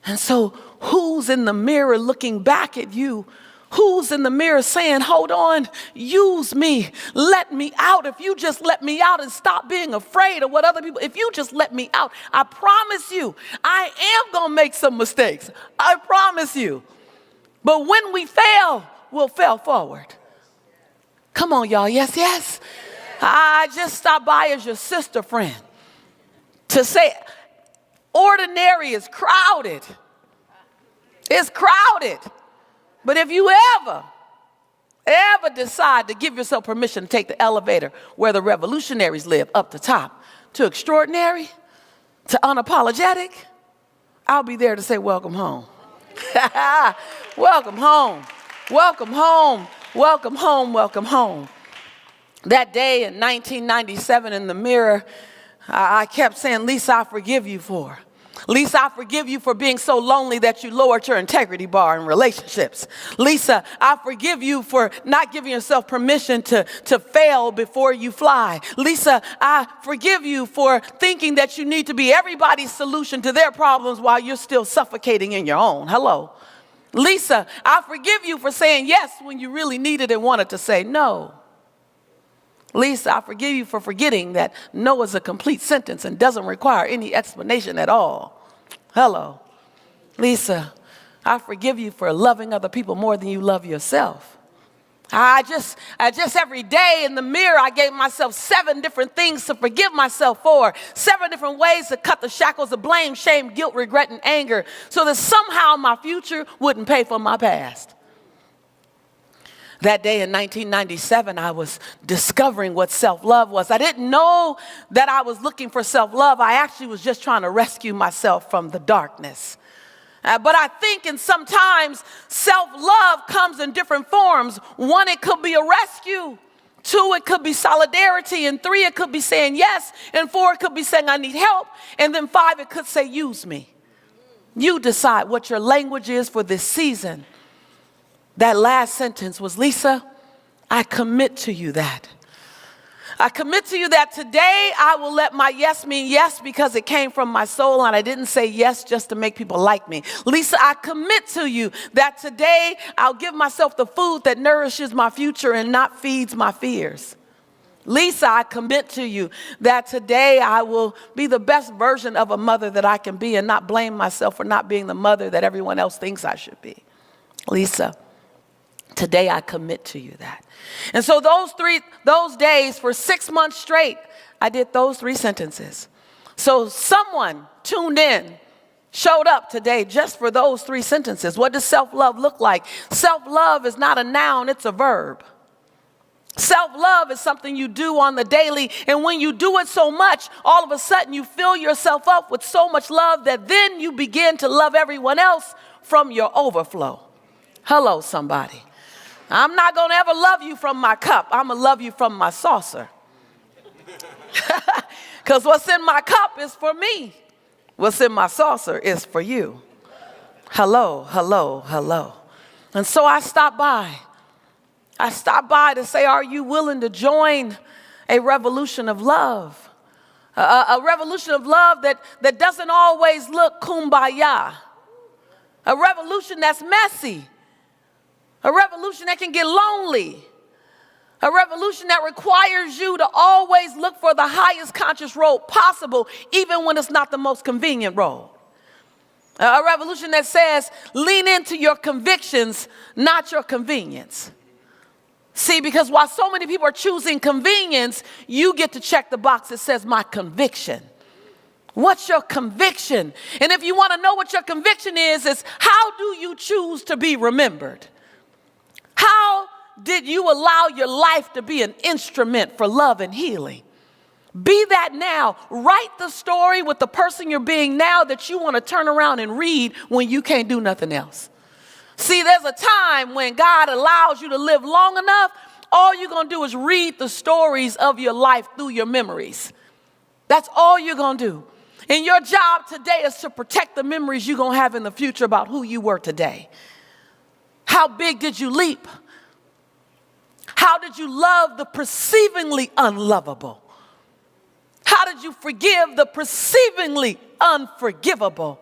And so who's in the mirror looking back at you? Who's in the mirror saying, hold on, use me, let me out. If you just let me out and stop being afraid of what other people, if you just let me out, I promise you, I am going to make some mistakes. I promise you. But when we fail, we'll fail forward. Come on, y'all. Yes, yes. I just stopped by as your sister friend to say, ordinary is crowded. It's crowded. But if you ever decide to give yourself permission to take the elevator where the revolutionaries live up the top to extraordinary, to unapologetic, I'll be there to say, welcome home. Welcome home. Welcome home. Welcome home. Welcome home. That day in 1997 in the mirror, I kept saying, Lisa, I forgive you for. Lisa, I forgive you for being so lonely that you lowered your integrity bar in relationships. Lisa, I forgive you for not giving yourself permission to fail before you fly. Lisa, I forgive you for thinking that you need to be everybody's solution to their problems while you're still suffocating in your own. Hello. Lisa, I forgive you for saying yes when you really needed and wanted to say no. Lisa, I forgive you for forgetting that no is a complete sentence and doesn't require any explanation at all. Hello. Lisa, I forgive you for loving other people more than you love yourself. I just every day in the mirror, I gave myself 7 different things to forgive myself for, 7 different ways to cut the shackles of blame, shame, guilt, regret, and anger so that somehow my future wouldn't pay for my past. That day in 1997, I was discovering what self-love was. I didn't know that I was looking for self-love. I actually was just trying to rescue myself from the darkness. But I think in sometimes self-love comes in different forms. 1, it could be a rescue. 2, it could be solidarity. And 3, it could be saying yes. And 4, it could be saying I need help. And then 5, it could say use me. You decide what your language is for this season. That last sentence was, Lisa, I commit to you that. I commit to you that today I will let my yes mean yes because it came from my soul and I didn't say yes just to make people like me. Lisa, I commit to you that today I'll give myself the food that nourishes my future and not feeds my fears. Lisa, I commit to you that today I will be the best version of a mother that I can be and not blame myself for not being the mother that everyone else thinks I should be. Lisa, today I commit to you that. And so those days for 6 months straight, I did those 3 sentences. So someone tuned in, showed up today just for those 3 sentences. What does self-love look like? Self-love is not a noun, it's a verb. Self-love is something you do on the daily, and when you do it so much, all of a sudden you fill yourself up with so much love that then you begin to love everyone else from your overflow. Hello, somebody. I'm not going to ever love you from my cup. I'm going to love you from my saucer. Because what's in my cup is for me. What's in my saucer is for you. Hello, hello, hello. And so I stopped by. I stopped by to say, are you willing to join a revolution of love? A revolution of love that doesn't always look kumbaya. A revolution that's messy. A revolution that can get lonely. A revolution that requires you to always look for the highest conscious road possible, even when it's not the most convenient road. A revolution that says, lean into your convictions, not your convenience. See, because while so many people are choosing convenience, you get to check the box that says my conviction. What's your conviction? And if you want to know what your conviction is how do you choose to be remembered? How did you allow your life to be an instrument for love and healing? Be that now. Write the story with the person you're being now that you want to turn around and read when you can't do nothing else. See, there's a time when God allows you to live long enough, all you're going to do is read the stories of your life through your memories. That's all you're going to do. And your job today is to protect the memories you're going to have in the future about who you were today. How big did you leap? How did you love the perceivingly unlovable? How did you forgive the perceivingly unforgivable?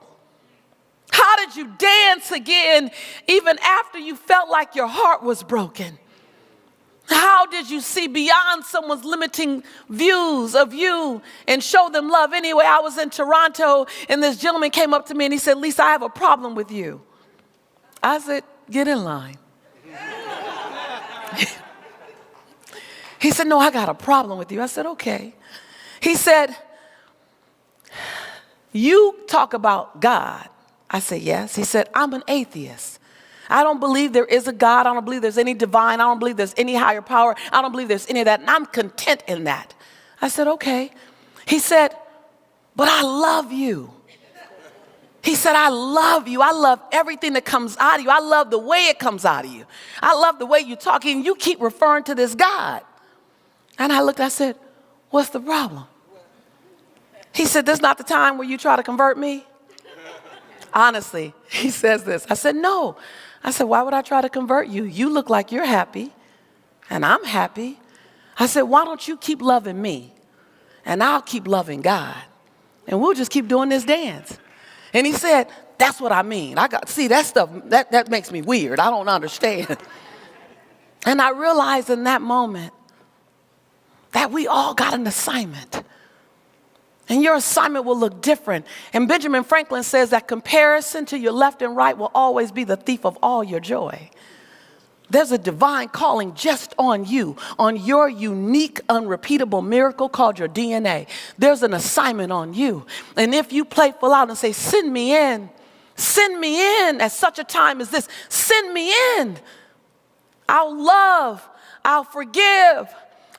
How did you dance again even after you felt like your heart was broken? How did you see beyond someone's limiting views of you and show them love anyway? I was in Toronto and this gentleman came up to me and he said, Lisa, I have a problem with you. I said, get in line. He said, no, I got a problem with you. I said, okay. He said, you talk about God. I said, yes. He said, I'm an atheist. I don't believe there is a God. I don't believe there's any divine. I don't believe there's any higher power. I don't believe there's any of that. And I'm content in that. I said, okay. He said, but I love you. He said, I love you. I love everything that comes out of you. I love the way it comes out of you. I love the way you talk, and you keep referring to this God. And I said, what's the problem? He said, this is not the time where you try to convert me? Honestly, he says this. I said, no. I said, why would I try to convert you? You look like you're happy, and I'm happy. I said, why don't you keep loving me, and I'll keep loving God, and we'll just keep doing this dance. And he said, that's what I mean. See, that stuff, that makes me weird. I don't understand. And I realized in that moment that we all got an assignment. And your assignment will look different. And Benjamin Franklin says that comparison to your left and right will always be the thief of all your joy. There's a divine calling just on you, on your unique, unrepeatable miracle called your DNA. There's an assignment on you. And if you play full out and say, send me in at such a time as this, send me in. I'll love, I'll forgive,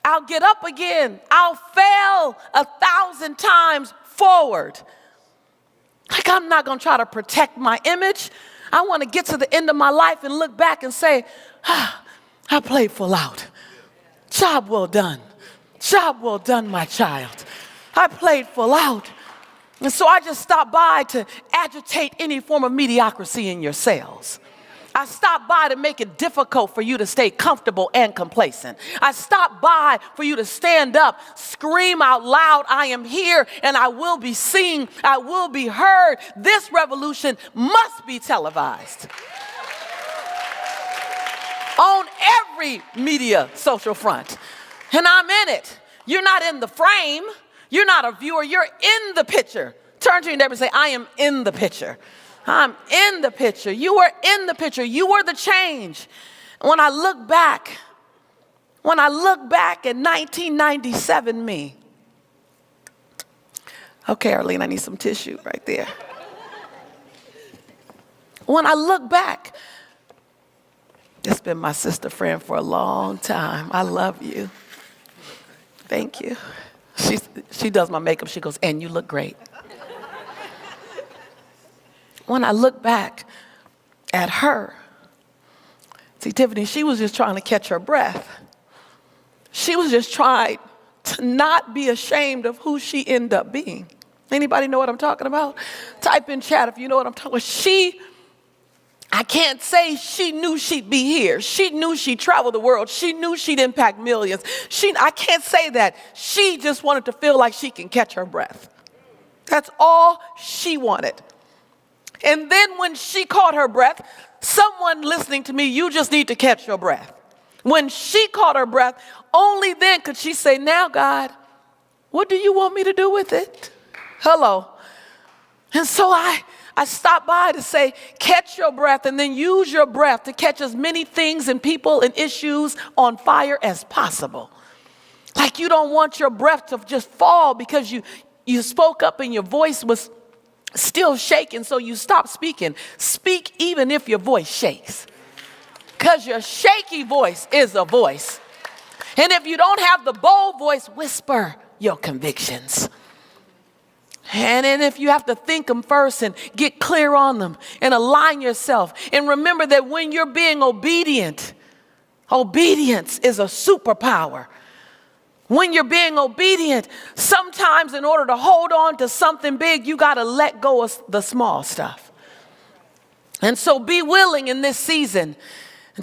I'll get up again, I'll fail 1,000 times forward. Like, I'm not going to try to protect my image. I want to get to the end of my life and look back and say, I played full out. Job well done. Job well done, my child. I played full out. And so I just stopped by to agitate any form of mediocrity in your sails. I stopped by to make it difficult for you to stay comfortable and complacent. I stopped by for you to stand up, scream out loud, I am here and I will be seen, I will be heard. This revolution must be televised on every media social front. And I'm in it. You're not in the frame. You're not a viewer. You're in the picture. Turn to your neighbor and say, I am in the picture. I'm in the picture. You were in the picture. You were the change. When I look back at 1997 me. Okay, Arlene, I need some tissue right there. When I look back, it's been my sister friend for a long time. I love you. Thank you. She does my makeup. She goes, and you look great. When I look back at her, see, Tiffany, she was just trying to catch her breath. She was just trying to not be ashamed of who she ended up being. Anybody know what I'm talking about? Type in chat if you know what I'm talking about. I can't say she knew she'd be here. She knew she'd travel the world. She knew she'd impact millions. I can't say that. She just wanted to feel like she can catch her breath. That's all she wanted. And then when she caught her breath, someone listening to me, you just need to catch your breath. When she caught her breath, only then could she say, now, God, what do you want me to do with it? Hello. And so I stopped by to say, catch your breath, and then use your breath to catch as many things and people and issues on fire as possible. Like you don't want your breath to just fall because you spoke up and your voice was still shaking, so you stop speaking. Speak even if your voice shakes, because your shaky voice is a voice. And if you don't have the bold voice, whisper your convictions. And then if you have to think them first and get clear on them and align yourself. And remember that when you're being obedient, obedience is a superpower. When you're being obedient, sometimes in order to hold on to something big, you got to let go of the small stuff. And so be willing in this season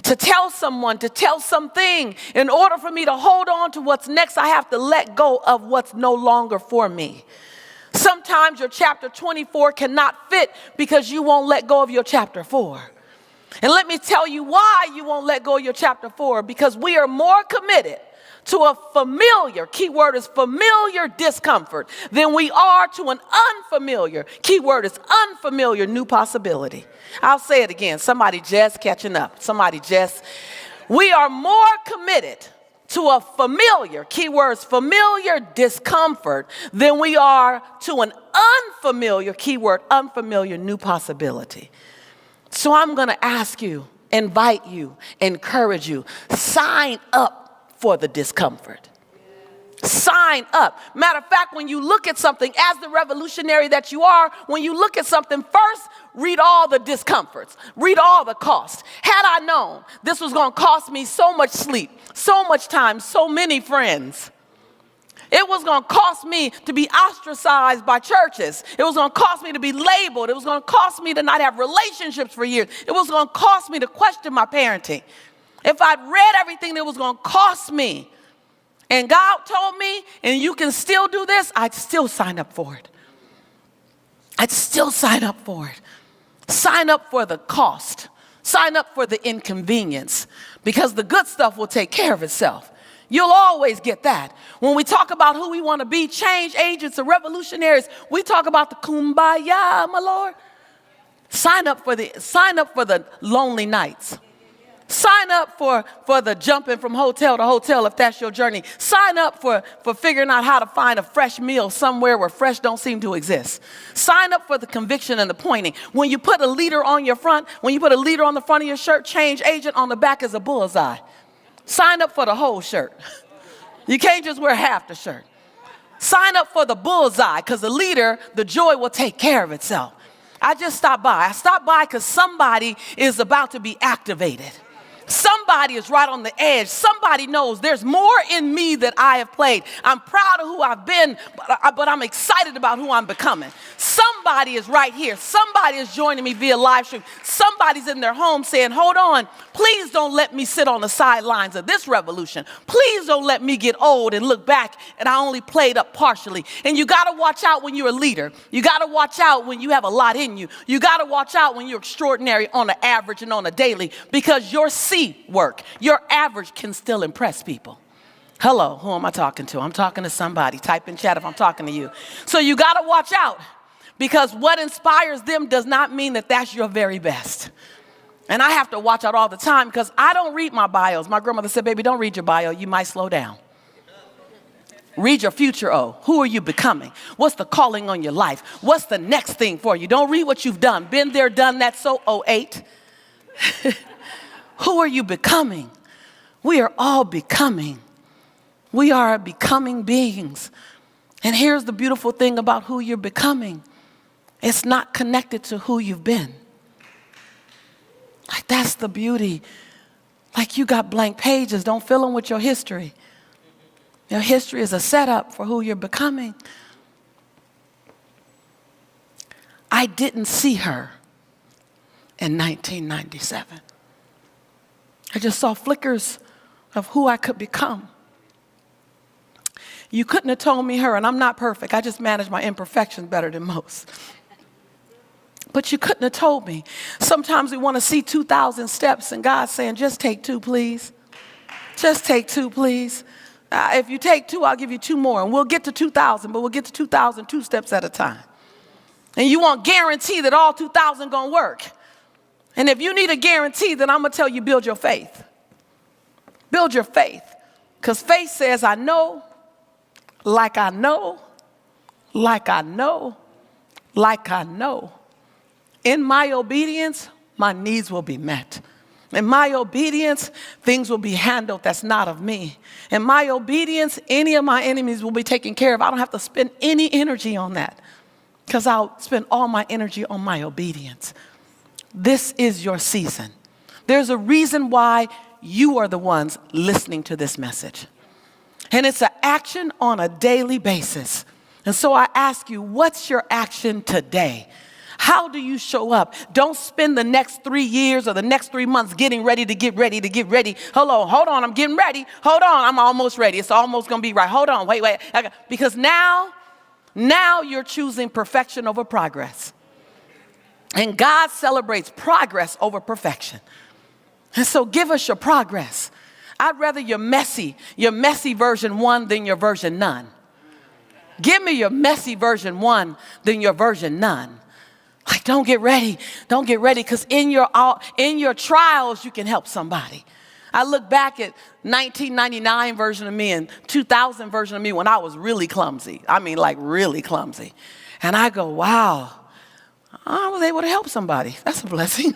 to tell someone, to tell something. In order for me to hold on to what's next, I have to let go of what's no longer for me. Sometimes your chapter 24 cannot fit because you won't let go of your chapter 4. And let me tell you why you won't let go of your chapter 4. Because we are more committed to a familiar, keyword is familiar discomfort, than we are to an unfamiliar, keyword is unfamiliar new possibility. I'll say it again. Somebody just catching up. We are more committed to a familiar, keywords familiar discomfort, than we are to an unfamiliar, keyword unfamiliar new possibility. So I'm going to ask you, invite you, encourage you, sign up for the discomfort. Sign up. Matter of fact, when you look at something, as the revolutionary that you are, when you look at something, first read all the discomforts, read all the costs. Had I known this was going to cost me so much sleep, so much time, so many friends, it was going to cost me to be ostracized by churches. It was going to cost me to be labeled. It was going to cost me to not have relationships for years. It was going to cost me to question my parenting. If I'd read everything that was going to cost me, and God told me, and you can still do this, I'd still sign up for it. I'd still sign up for it. Sign up for the cost. Sign up for the inconvenience, because the good stuff will take care of itself. You'll always get that. When we talk about who we want to be, change agents or revolutionaries, we talk about the kumbaya, my Lord. Sign up for the lonely nights. Sign up for the jumping from hotel to hotel if that's your journey. Sign up for figuring out how to find a fresh meal somewhere where fresh don't seem to exist. Sign up for the conviction and the pointing. When you put a leader on your front, when you put a leader on the front of your shirt, change agent on the back is a bullseye. Sign up for the whole shirt. You can't just wear half the shirt. Sign up for the bullseye, because the leader, the joy will take care of itself. I just stopped by. I stopped by because somebody is about to be activated. Somebody is right on the edge. Somebody knows there's more in me that I have played. I'm proud of who I've been, but I'm excited about who I'm becoming. Somebody is right here. Somebody is joining me via live stream. Somebody's in their home saying, hold on, please don't let me sit on the sidelines of this revolution. Please don't let me get old and look back and I only played up partially. And you got to watch out when you're a leader. You got to watch out when you have a lot in you. You got to watch out when you're extraordinary on the average and on a daily, because your work, your average can still impress people. Hello, who am I talking to? I'm talking to somebody. Type in chat if I'm talking to you. So you got to watch out, because what inspires them does not mean that that's your very best. And I have to watch out all the time, because I don't read my bios. My grandmother said, baby, don't read your bio. You might slow down. Read your future. Oh, who are you becoming? What's the calling on your life? What's the next thing for you? Don't read what you've done. Been there, done that, so 08. Who are you becoming? We are all becoming. We are becoming beings. And here's the beautiful thing about who you're becoming. It's not connected to who you've been. Like, that's the beauty. Like, you got blank pages. Don't fill them with your history. Your history is a setup for who you're becoming. I didn't see her in 1997. I just saw flickers of who I could become. You couldn't have told me her, and I'm not perfect. I just manage my imperfections better than most. But you couldn't have told me. Sometimes we want to see 2,000 steps, and God's saying, just take 2, please. Just take 2, please. If you take 2, I'll give you 2 more, and we'll get to 2,000, but we'll get to 2,000 2 steps at a time. And you won't guarantee that all 2,000 going to work. And if you need a guarantee, then I'm going to tell you, build your faith. Build your faith. Because faith says, I know, like I know, like I know, like I know. In my obedience, my needs will be met. In my obedience, things will be handled that's not of me. In my obedience, any of my enemies will be taken care of. I don't have to spend any energy on that, because I'll spend all my energy on my obedience. This is your season. There's a reason why you are the ones listening to this message. And it's an action on a daily basis. And so I ask you, what's your action today? How do you show up? Don't spend the next 3 years or the next 3 months getting ready to get ready to get ready. Hold on, I'm getting ready. Hold on, I'm almost ready. It's almost going to be right. Hold on, wait. Because now you're choosing perfection over progress. And God celebrates progress over perfection. And so give us your progress. I'd rather your messy version 1 than your version none. Give me your messy version 1 than your version none. Like, don't get ready, because in your trials, you can help somebody. I look back at 1999 version of me and 2000 version of me when I was really clumsy. I mean, like really clumsy. And I go, wow, I was able to help somebody. That's a blessing.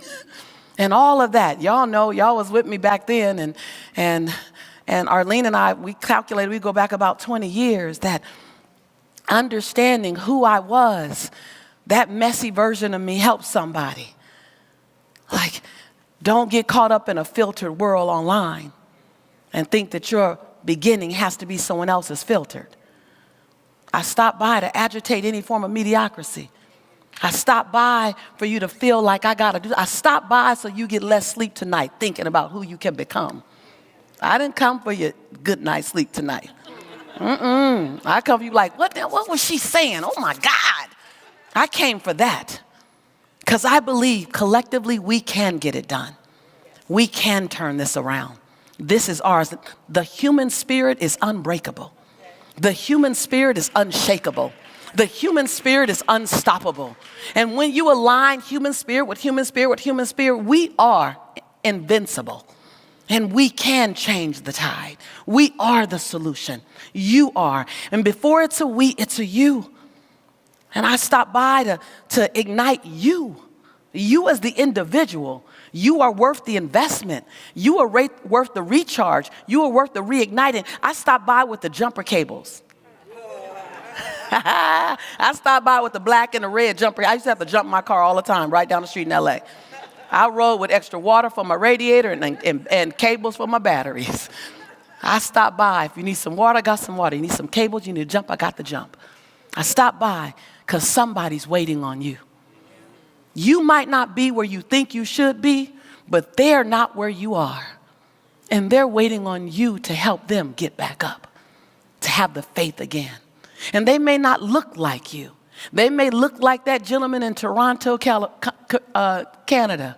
And all of that, y'all know, y'all was with me back then. And And Arlene and I, we calculated, we go back about 20 years, that understanding who I was, that messy version of me helped somebody. Like, don't get caught up in a filtered world online and think that your beginning has to be someone else's filtered. I stopped by to agitate any form of mediocrity. I stopped by for you to feel like I gotta do. I stopped by so you get less sleep tonight thinking about who you can become. I didn't come for your good night's sleep tonight. I come for you like, what was she saying? Oh my God. I came for that. Because I believe collectively we can get it done. We can turn this around. This is ours. The human spirit is unbreakable. The human spirit is unshakable. The human spirit is unstoppable. And when you align human spirit with human spirit with human spirit, we are invincible. And we can change the tide. We are the solution. You are. And before it's a we, it's a you. And I stopped by to ignite you. You as the individual. You are worth the investment. You are worth the recharge. You are worth the reigniting. I stopped by with the jumper cables. I stopped by with the black and the red jumper. I used to have to jump my car all the time right down the street in LA. I rode with extra water for my radiator and cables for my batteries. I stopped by. If you need some water, I got some water. You need some cables, you need to jump, I got the jump. I stopped by because somebody's waiting on you. You might not be where you think you should be, but they're not where you are. And they're waiting on you to help them get back up, to have the faith again. And they may not look like you. They may look like that gentleman in Toronto, Canada.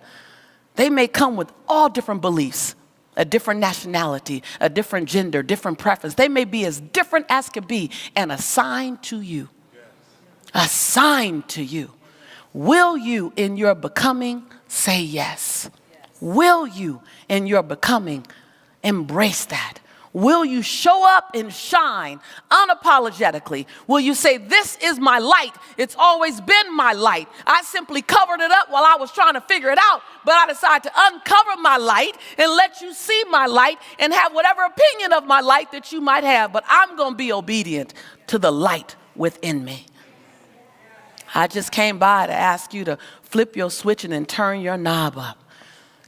They may come with all different beliefs, a different nationality, a different gender, different preference. They may be as different as could be and assigned to you. Assigned to you. Will you in your becoming say yes? Will you in your becoming embrace that? Will you show up and shine unapologetically? Will you say, this is my light. It's always been my light. I simply covered it up while I was trying to figure it out, but I decided to uncover my light and let you see my light and have whatever opinion of my light that you might have, but I'm going to be obedient to the light within me. I just came by to ask you to flip your switch and then turn your knob up.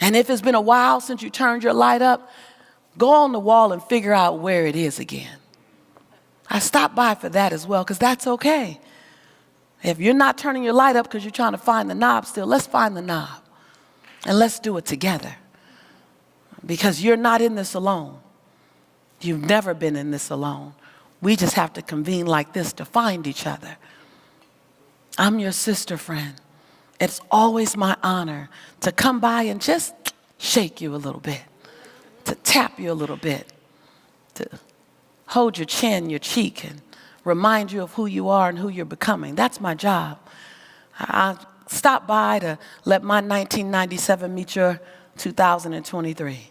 And if it's been a while since you turned your light up, go on the wall and figure out where it is again. I stopped by for that as well, because that's okay. If you're not turning your light up because you're trying to find the knob still, let's find the knob. And let's do it together. Because you're not in this alone. You've never been in this alone. We just have to convene like this to find each other. I'm your sister friend. It's always my honor to come by and just shake you a little bit, to tap you a little bit, to hold your chin, your cheek, and remind you of who you are and who you're becoming. That's my job. I stopped by to let my 1997 meet your 2023.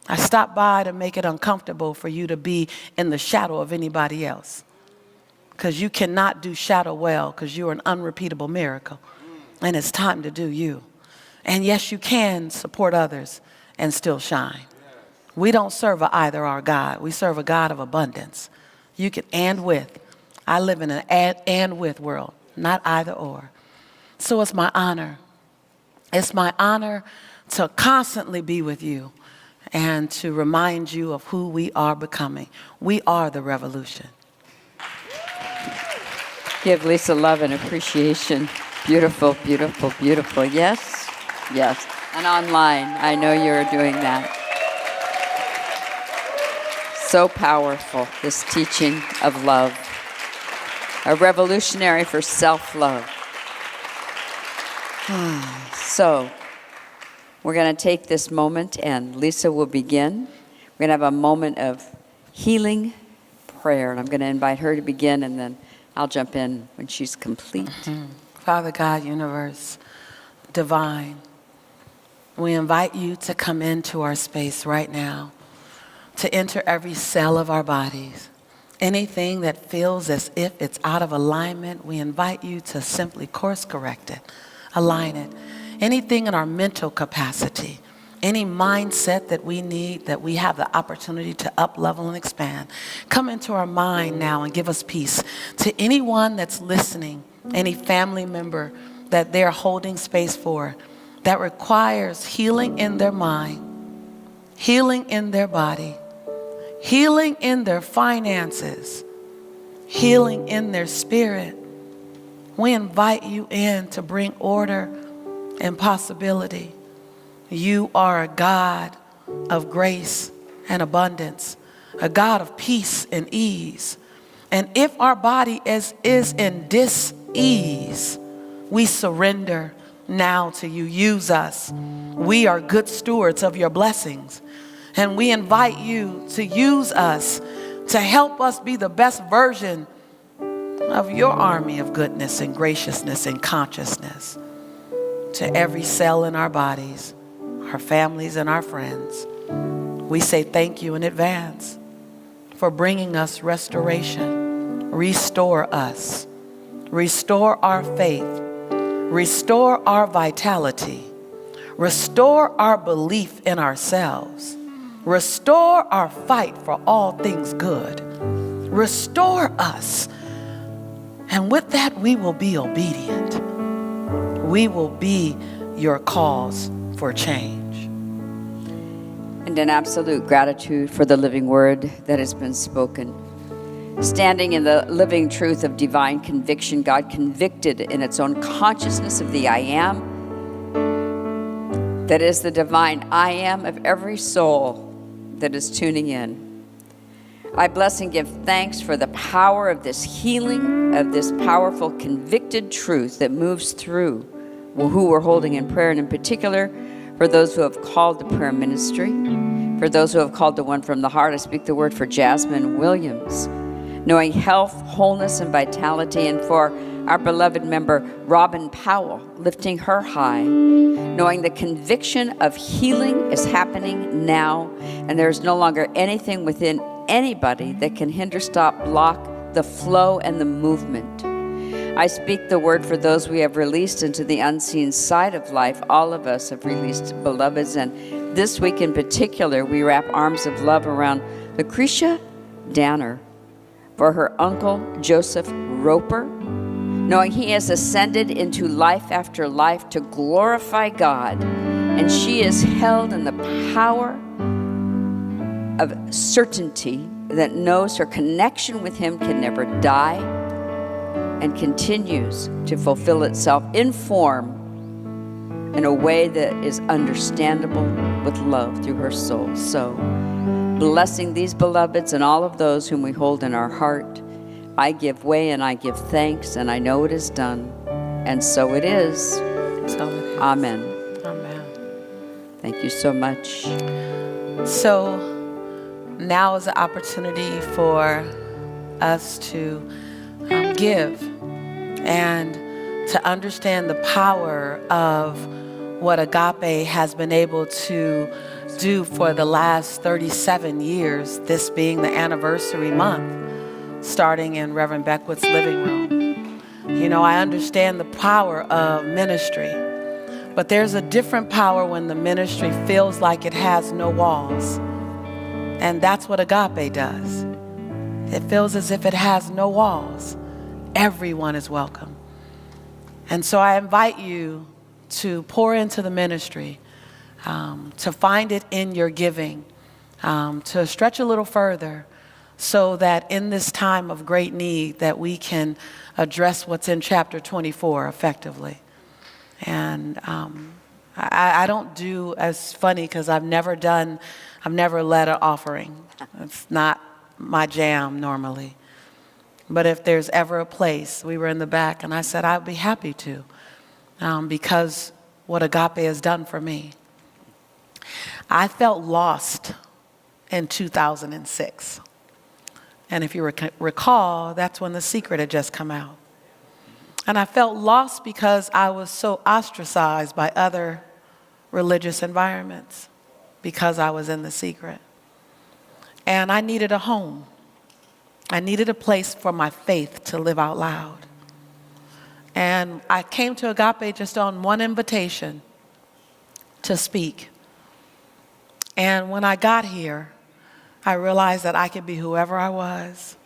I stopped by to make it uncomfortable for you to be in the shadow of anybody else. Because you cannot do shadow well, because you're an unrepeatable miracle. And it's time to do you. And yes, you can support others and still shine. We don't serve a either or God. We serve a God of abundance. You can and with. I live in an and with world, not either or. So it's my honor. It's my honor to constantly be with you and to remind you of who we are becoming. We are the revolution. Give Lisa love and appreciation. Beautiful, beautiful, beautiful. Yes, yes. And online, I know you're doing that. So powerful, this teaching of love. A revolutionary for self-love. So, we're going to take this moment and Lisa will begin. We're going to have a moment of healing prayer. And I'm going to invite her to begin and then I'll jump in when she's complete. Father God, universe, divine, we invite you to come into our space right now, to enter every cell of our bodies. Anything that feels as if it's out of alignment, we invite you to simply course correct it, align it. Anything in our mental capacity, any mindset that we need, that we have the opportunity to up level and expand, come into our mind now and give us peace. To anyone that's listening, any family member that they're holding space for, that requires healing in their mind, healing in their body, healing in their finances, healing in their spirit, we invite you in to bring order and possibility. You are a God of grace and abundance, a God of peace and ease. And if our body is in dis-ease, we surrender now to you. Use us. We are good stewards of your blessings. And we invite you to use us to help us be the best version of your army of goodness and graciousness and consciousness to every cell in our bodies, our families and our friends. We say thank you in advance for bringing us restoration. Restore us. Restore our faith. Restore our vitality. Restore our belief in ourselves. Restore our fight for all things good. Restore us. And with that, we will be obedient. We will be your cause for change. And in absolute gratitude for the living word that has been spoken. Standing in the living truth of divine conviction, God convicted in its own consciousness of the I am, that is the divine I am of every soul that is tuning in. I bless and give thanks for the power of this healing, of this powerful convicted truth that moves through who we're holding in prayer, and in particular for those who have called to prayer ministry, for those who have called to One from the Heart. I speak the word for Jasmine Williams, knowing health, wholeness, and vitality, and for our beloved member Robin Powell, lifting her high, knowing the conviction of healing is happening now, and there's no longer anything within anybody that can hinder, stop, block the flow and the movement. I speak the word for those we have released into the unseen side of life. All of us have released beloveds, and this week in particular, we wrap arms of love around Lucretia Danner for her uncle Joseph Roper, knowing he has ascended into life after life to glorify God, and she is held in the power of certainty that knows her connection with him can never die and continues to fulfill itself in form in a way that is understandable with love through her soul. So, blessing these beloveds and all of those whom we hold in our heart, I give way and I give thanks, and I know it is done, and so it is. So it is. Amen. Amen. Thank you so much. So now is the opportunity for us to give and to understand the power of what Agape has been able to do for the last 37 years, this being the anniversary month, starting in Reverend Beckwith's living room. You know, I understand the power of ministry, but there's a different power when the ministry feels like it has no walls. And that's what Agape does. It feels as if it has no walls. Everyone is welcome. And so I invite you to pour into the ministry, to find it in your giving, to stretch a little further so that in this time of great need that we can address what's in chapter 24 effectively. And I don't do, as funny, because I've never led an offering. It's not my jam normally. But if there's ever a place, we were in the back, and I said I'd be happy to, because what Agape has done for me. I felt lost in 2006. And if you recall, that's when The Secret had just come out. And I felt lost because I was so ostracized by other religious environments because I was in The Secret. And I needed a home. I needed a place for my faith to live out loud. And I came to Agape just on one invitation to speak. And when I got here, I realized that I could be whoever I was.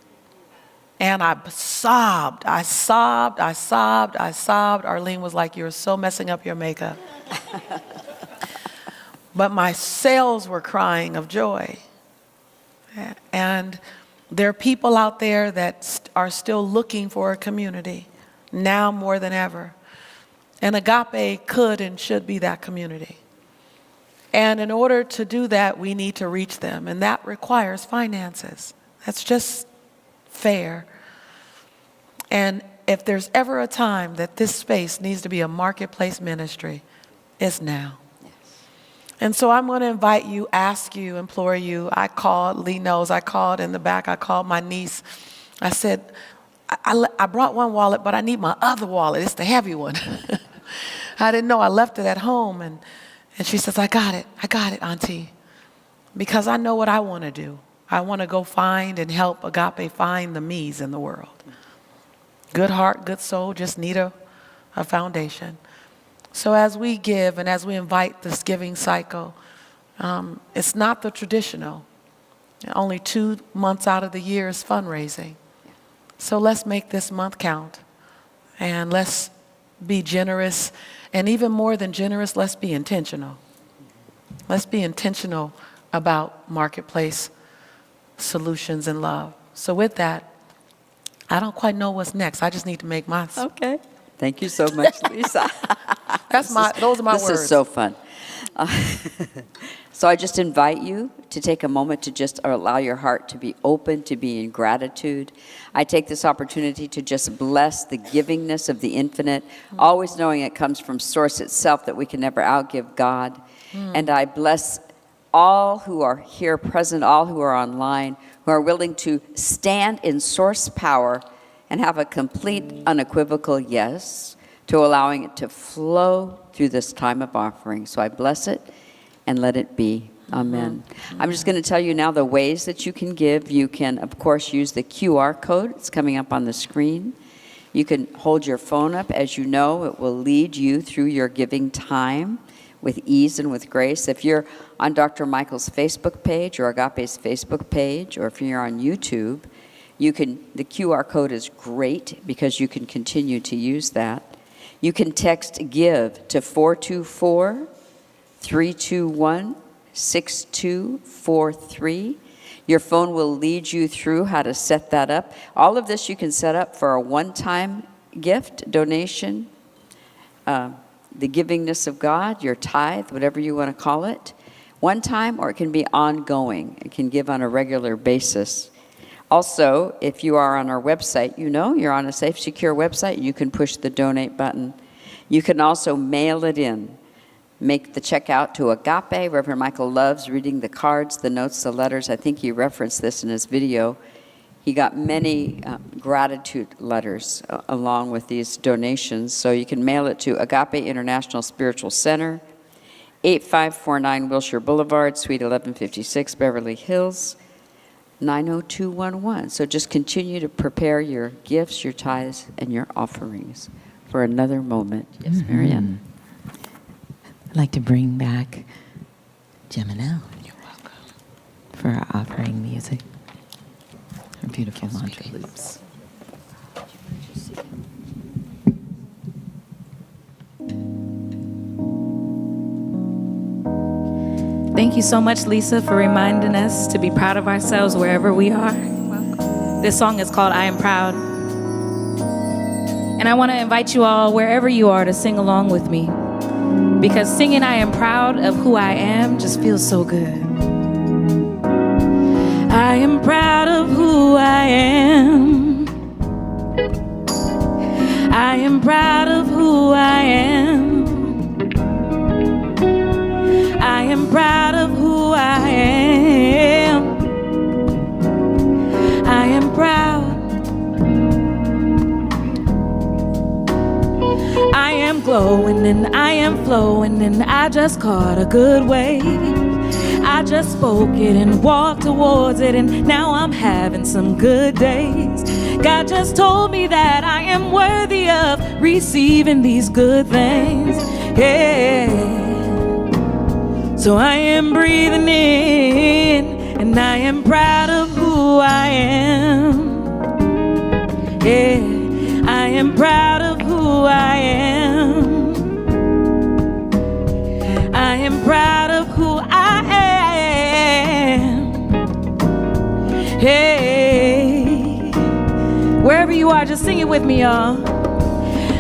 And I sobbed. Arlene was like, "You're so messing up your makeup." But my cells were crying of joy. And there are people out there that are still looking for a community, now more than ever. And Agape could and should be that community. And in order to do that, we need to reach them, and that requires finances. That's just fair. And if there's ever a time that this space needs to be a marketplace ministry, it's now. And so I'm going to invite you, ask you, implore you. I called, Lee knows, I called in the back, I called my niece. I said, I brought one wallet, but I need my other wallet. It's the heavy one. I didn't know I left it at home. And she says, I got it, Auntie. Because I know what I want to do. I want to go find and help Agape find the me's in the world. Good heart, good soul, just need a foundation. So as we give and as we invite this giving cycle, it's not the traditional. Only 2 months out of the year is fundraising. So let's make this month count. And let's be generous. And even more than generous, let's be intentional. Let's be intentional about marketplace solutions and love. So with that, I don't quite know what's next. I just need to make my... Okay. Thank you so much, Lisa. Those are my words. This is so fun. So I just invite you to take a moment to just allow your heart to be open, to be in gratitude. I take this opportunity to just bless the givingness of the infinite, always knowing it comes from source itself, that we can never outgive God. And I bless all who are here present, all who are online, who are willing to stand in source power and have a complete, unequivocal yes to allowing it to flow through this time of offering. So I bless it and let it be. Amen. I'm just going to tell you now the ways that you can give. You can, of course, use the QR code. It's coming up on the screen. You can hold your phone up. As you know, it will lead you through your giving time with ease and with grace. If you're on Dr. Michael's Facebook page or Agape's Facebook page, or if you're on YouTube, the QR code is great because you can continue to use that. You can text GIVE to 424-321-6243. Your phone will lead you through how to set that up. All of this you can set up for a one-time gift, donation, the givingness of God, your tithe, whatever you want to call it. One time, or it can be ongoing. It can give on a regular basis. Also, if you are on our website, you know you're on a safe, secure website. You can push the donate button. You can also mail it in. Make the check out to Agape. Reverend Michael loves reading the cards, the notes, the letters. I think he referenced this in his video. He got many gratitude letters along with these donations. So you can mail it to Agape International Spiritual Center, 8549 Wilshire Boulevard, Suite 1156, Beverly Hills, 90211. So just continue to prepare your gifts, your tithes, and your offerings for another moment. Yes, Marianne. I'd like to bring back Geminelle. You're welcome. For our offering music. Her beautiful mantra loops. Thank you so much, Lisa, for reminding us to be proud of ourselves wherever we are. This song is called I Am Proud. And I want to invite you all, wherever you are, to sing along with me. Because singing I am proud of who I am just feels so good. I am proud of who I am. I am proud of who I am. I am proud of who I am. I am proud. I am glowing and I am flowing and I just caught a good wave. I just spoke it and walked towards it and now I'm having some good days. God just told me that I am worthy of receiving these good things. Yeah. So I am breathing in, and I am proud of who I am. Yeah, I am proud of who I am. I am proud of who I am. Hey, wherever you are, just sing it with me, y'all.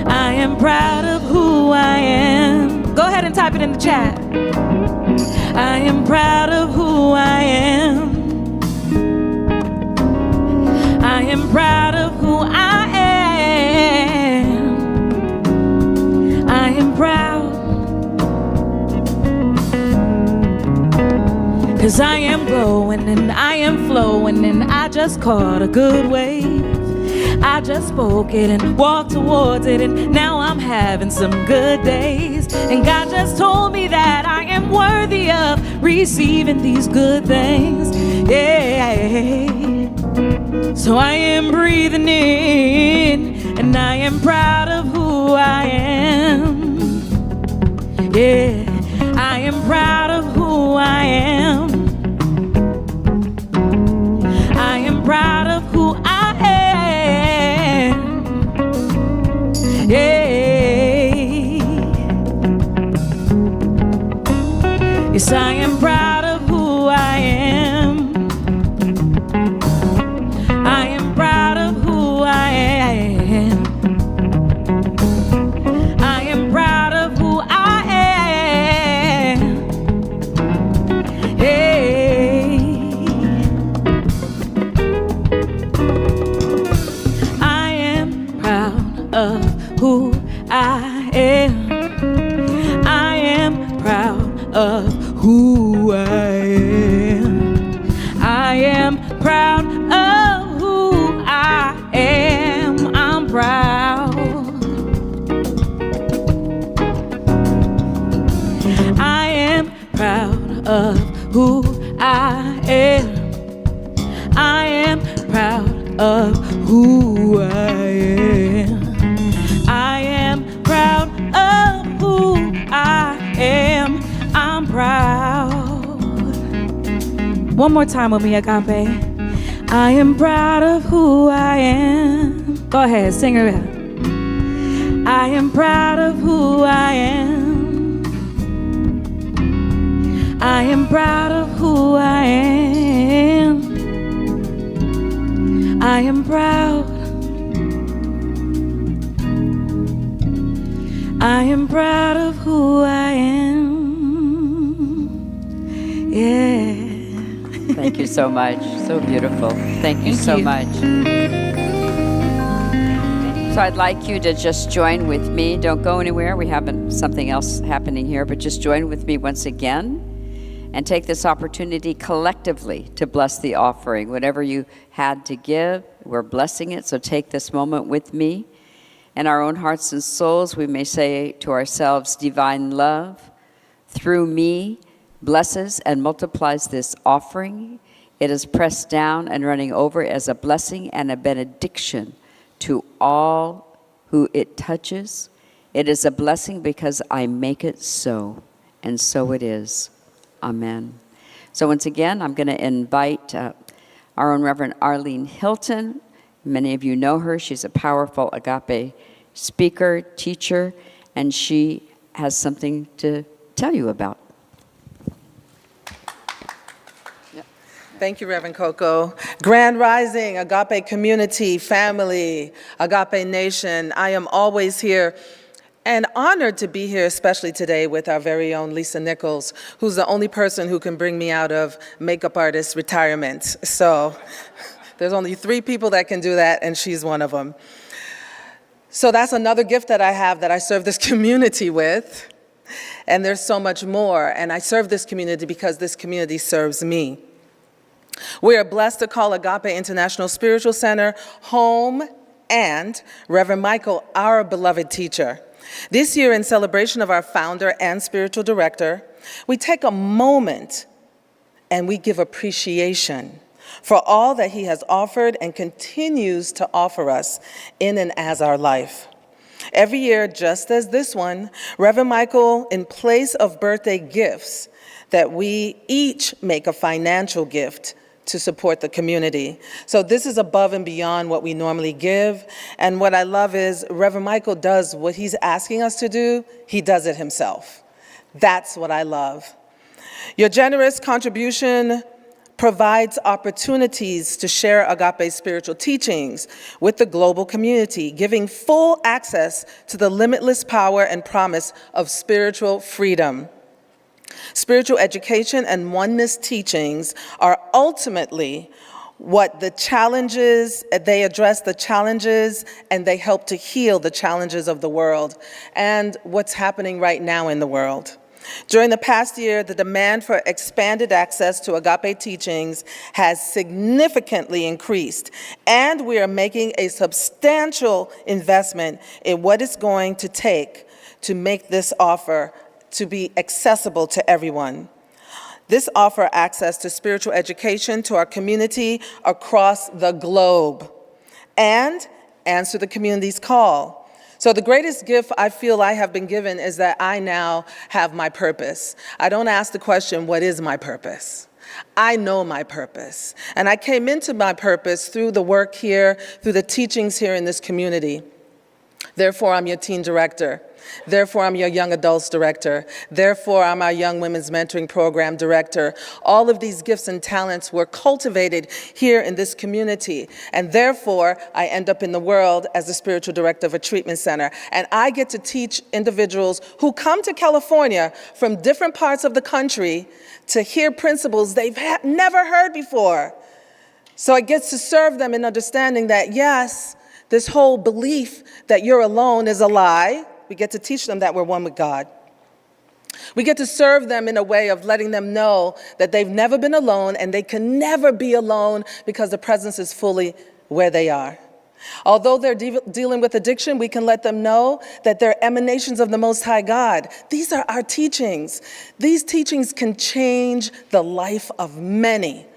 I am proud of who I am. Go ahead and type it in the chat. I am proud of who I am. I am proud of who I am. I am proud. 'Cause I am glowing and I am flowing and I just caught a good wave. I just spoke it and walked towards it, and now I'm having some good days. And God just told me that I am worthy of receiving these good things. Yeah. So I am breathing in, and I am proud of who I am. Yeah, I am proud of who I am. I am proud of who I am. Yeah. Yes, I am proud of who I am. I am proud of who I am. I am proud of who I am. Hey. I am proud of who I am. I am proud of who I am. I am proud of who I am. I'm proud. I am proud of who I am. I am proud of who I am. I am proud of who I am. I'm proud. One more time with me, Agape. I am proud of who I am. Go ahead, sing it. I am proud of who I am. I am proud of who I am. I am proud. I am proud of who I am. Yeah. Thank you so much. So beautiful. Thank you so much. So I'd like you to just join with me. Don't go anywhere. We have something else happening here, but just join with me once again and take this opportunity collectively to bless the offering. Whatever you had to give, we're blessing it. So take this moment with me. In our own hearts and souls, we may say to ourselves, divine love through me blesses and multiplies this offering. It is pressed down and running over as a blessing and a benediction to all who it touches. It is a blessing because I make it so, and so it is. Amen. So once again, I'm going to invite our own Reverend Arlene Hilton. Many of you know her. She's a powerful Agape speaker, teacher, and she has something to tell you about. Thank you, Reverend Coco. Grand Rising, Agape community, family, Agape nation. I am always here and honored to be here, especially today with our very own Lisa Nichols, who's the only person who can bring me out of makeup artist retirement. So there's only 3 people that can do that, and she's one of them. So that's another gift that I have that I serve this community with. And there's so much more. And I serve this community because this community serves me. We are blessed to call Agape International Spiritual Center home and Reverend Michael, our beloved teacher. This year, in celebration of our founder and spiritual director, we take a moment and we give appreciation for all that he has offered and continues to offer us in and as our life. Every year, just as this one, Reverend Michael, in place of birthday gifts that we each make a financial gift to support the community. So this is above and beyond what we normally give. And what I love is Reverend Michael does what he's asking us to do, he does it himself. That's what I love. Your generous contribution provides opportunities to share Agape's spiritual teachings with the global community, giving full access to the limitless power and promise of spiritual freedom. Spiritual education and oneness teachings are ultimately what the challenges, they address the challenges and they help to heal the challenges of the world and what's happening right now in the world. During the past year, the demand for expanded access to Agape teachings has significantly increased, and we are making a substantial investment in what it's going to take to make this offer to be accessible to everyone. This offers access to spiritual education to our community across the globe and answer the community's call. So the greatest gift I feel I have been given is that I now have my purpose. I don't ask the question, what is my purpose? I know my purpose. And I came into my purpose through the work here, through the teachings here in this community. Therefore, I'm your teen director. Therefore, I'm your young adults director. Therefore, I'm our young women's mentoring program director. All of these gifts and talents were cultivated here in this community. And therefore, I end up in the world as the spiritual director of a treatment center. And I get to teach individuals who come to California from different parts of the country to hear principles they've never heard before. So it gets to serve them in understanding that, yes, this whole belief that you're alone is a lie. We get to teach them that we're one with God. We get to serve them in a way of letting them know that they've never been alone and they can never be alone because the presence is fully where they are. Although they're dealing with addiction, we can let them know that they're emanations of the Most High God. These are our teachings. These teachings can change the life of many.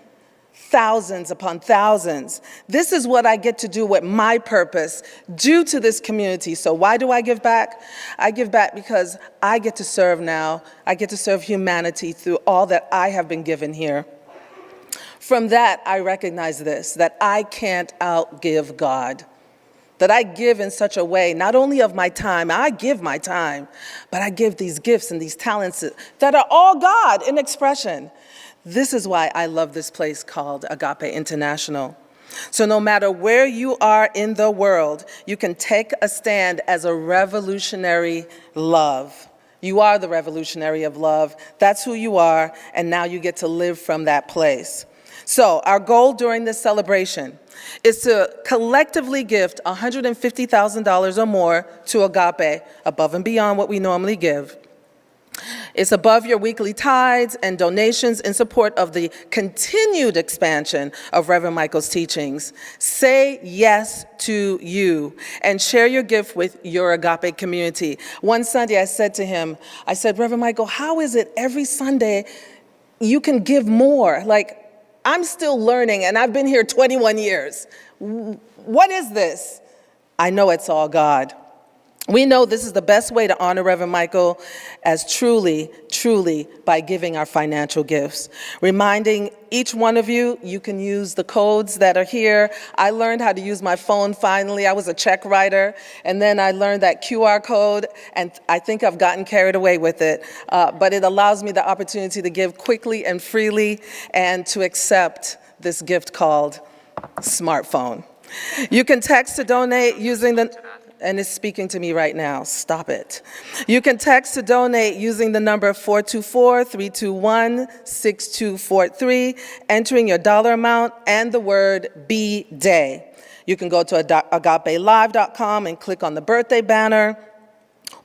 Thousands upon thousands. This is what I get to do with my purpose due to this community. So why do I give back? I give back because I get to serve now. I get to serve humanity through all that I have been given here. From that, I recognize this, that I can't outgive God. That I give in such a way, not only of my time, I give my time, but I give these gifts and these talents that are all God in expression. This is why I love this place called Agape International. So no matter where you are in the world, you can take a stand as a revolutionary love. You are the revolutionary of love. That's who you are, and now you get to live from that place. So our goal during this celebration is to collectively gift $150,000 or more to Agape, above and beyond what we normally give. It's above your weekly tithes and donations in support of the continued expansion of Reverend Michael's teachings. Say yes to you and share your gift with your Agape community. One Sunday I said to him, Reverend Michael, how is it every Sunday you can give more? Like, I'm still learning and I've been here 21 years. What is this? I know it's all God. We know this is the best way to honor Reverend Michael as truly, truly by giving our financial gifts. Reminding each one of you, you can use the codes that are here. I learned how to use my phone finally. I was a check writer, and then I learned that QR code, and I think I've gotten carried away with it. But it allows me the opportunity to give quickly and freely and to accept this gift called smartphone. You can text to donate using the... And it's speaking to me right now. Stop it. You can text to donate using the number 424-321-6243, entering your dollar amount and the word B-Day. You can go to agapelive.com and click on the birthday banner,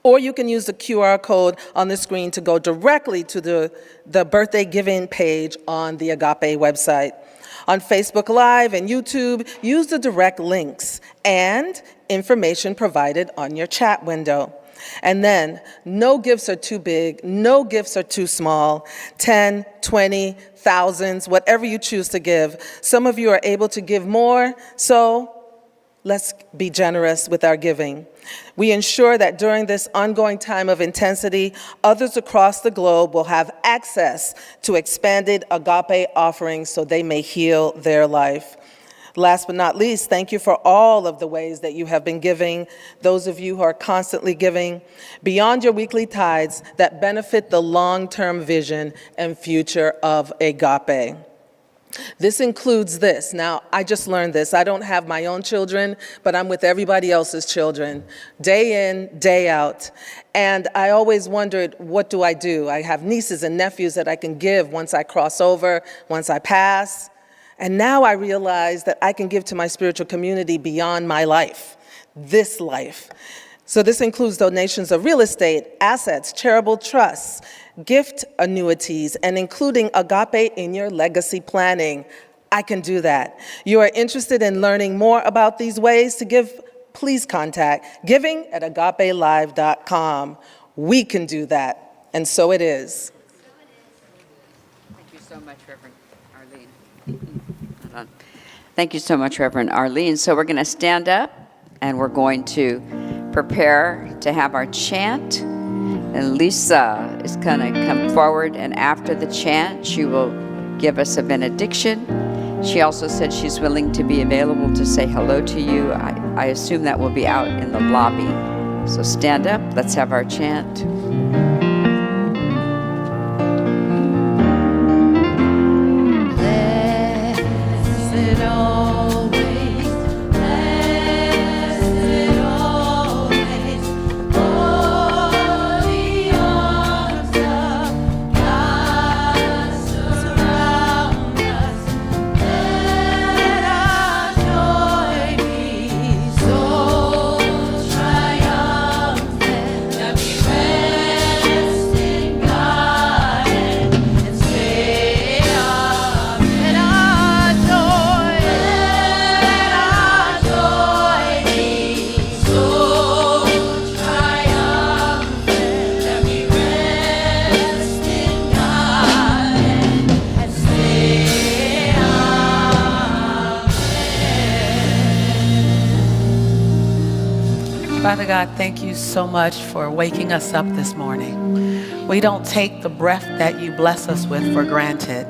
or you can use the QR code on the screen to go directly to the birthday giving page on the Agape website. On Facebook Live and YouTube, use the direct links and information provided on your chat window. And then, no gifts are too big, no gifts are too small, 10, 20, thousands, whatever you choose to give. Some of you are able to give more, so let's be generous with our giving. We ensure that during this ongoing time of intensity, others across the globe will have access to expanded Agape offerings so they may heal their life. Last but not least, thank you for all of the ways that you have been giving, those of you who are constantly giving, beyond your weekly tithes that benefit the long-term vision and future of Agape. This includes this. Now, I just learned this. I don't have my own children, but I'm with everybody else's children, day in, day out. And I always wondered, what do? I have nieces and nephews that I can give once I cross over, once I pass. And now I realize that I can give to my spiritual community beyond my life, this life. So this includes donations of real estate, assets, charitable trusts, gift annuities, and including Agape in your legacy planning. I can do that. You are interested in learning more about these ways to give? Please contact giving@agapelive.com. We can do that, and so it is. Thank you so much, Reverend Arlene. Hold on. Thank you so much, Reverend Arlene. So we're going to stand up, and we're going to prepare to have our chant. And Lisa is going to come forward, and after the chant, she will give us a benediction. She also said she's willing to be available to say hello to you. I assume that will be out in the lobby. So stand up, let's have our chant. Father God, thank you so much for waking us up this morning. We don't take the breath that you bless us with for granted,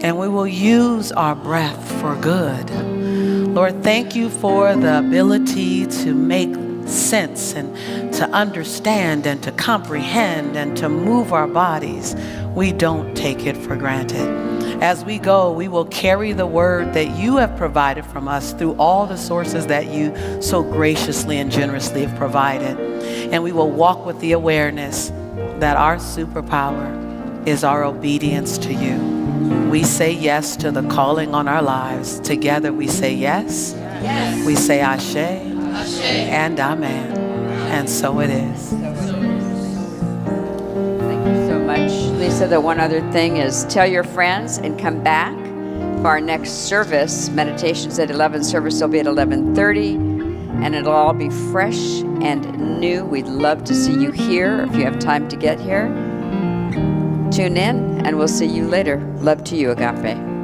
and we will use our breath for good. Lord, thank you for the ability to make sense and to understand and to comprehend and to move our bodies. We don't take it for granted. As we go, we will carry the word that you have provided from us through all the sources that you so graciously and generously have provided. And we will walk with the awareness that our superpower is our obedience to you. We say yes to the calling on our lives. Together we say yes. Yes. We say Ashe, Ashe, and Amen. And so it is. Lisa, the one other thing is tell your friends and come back for our next service. Meditations at 11, service will be at 11:30, and it'll all be fresh and new. We'd love to see you here if you have time to get here. Tune in, and we'll see you later. Love to you, Agape.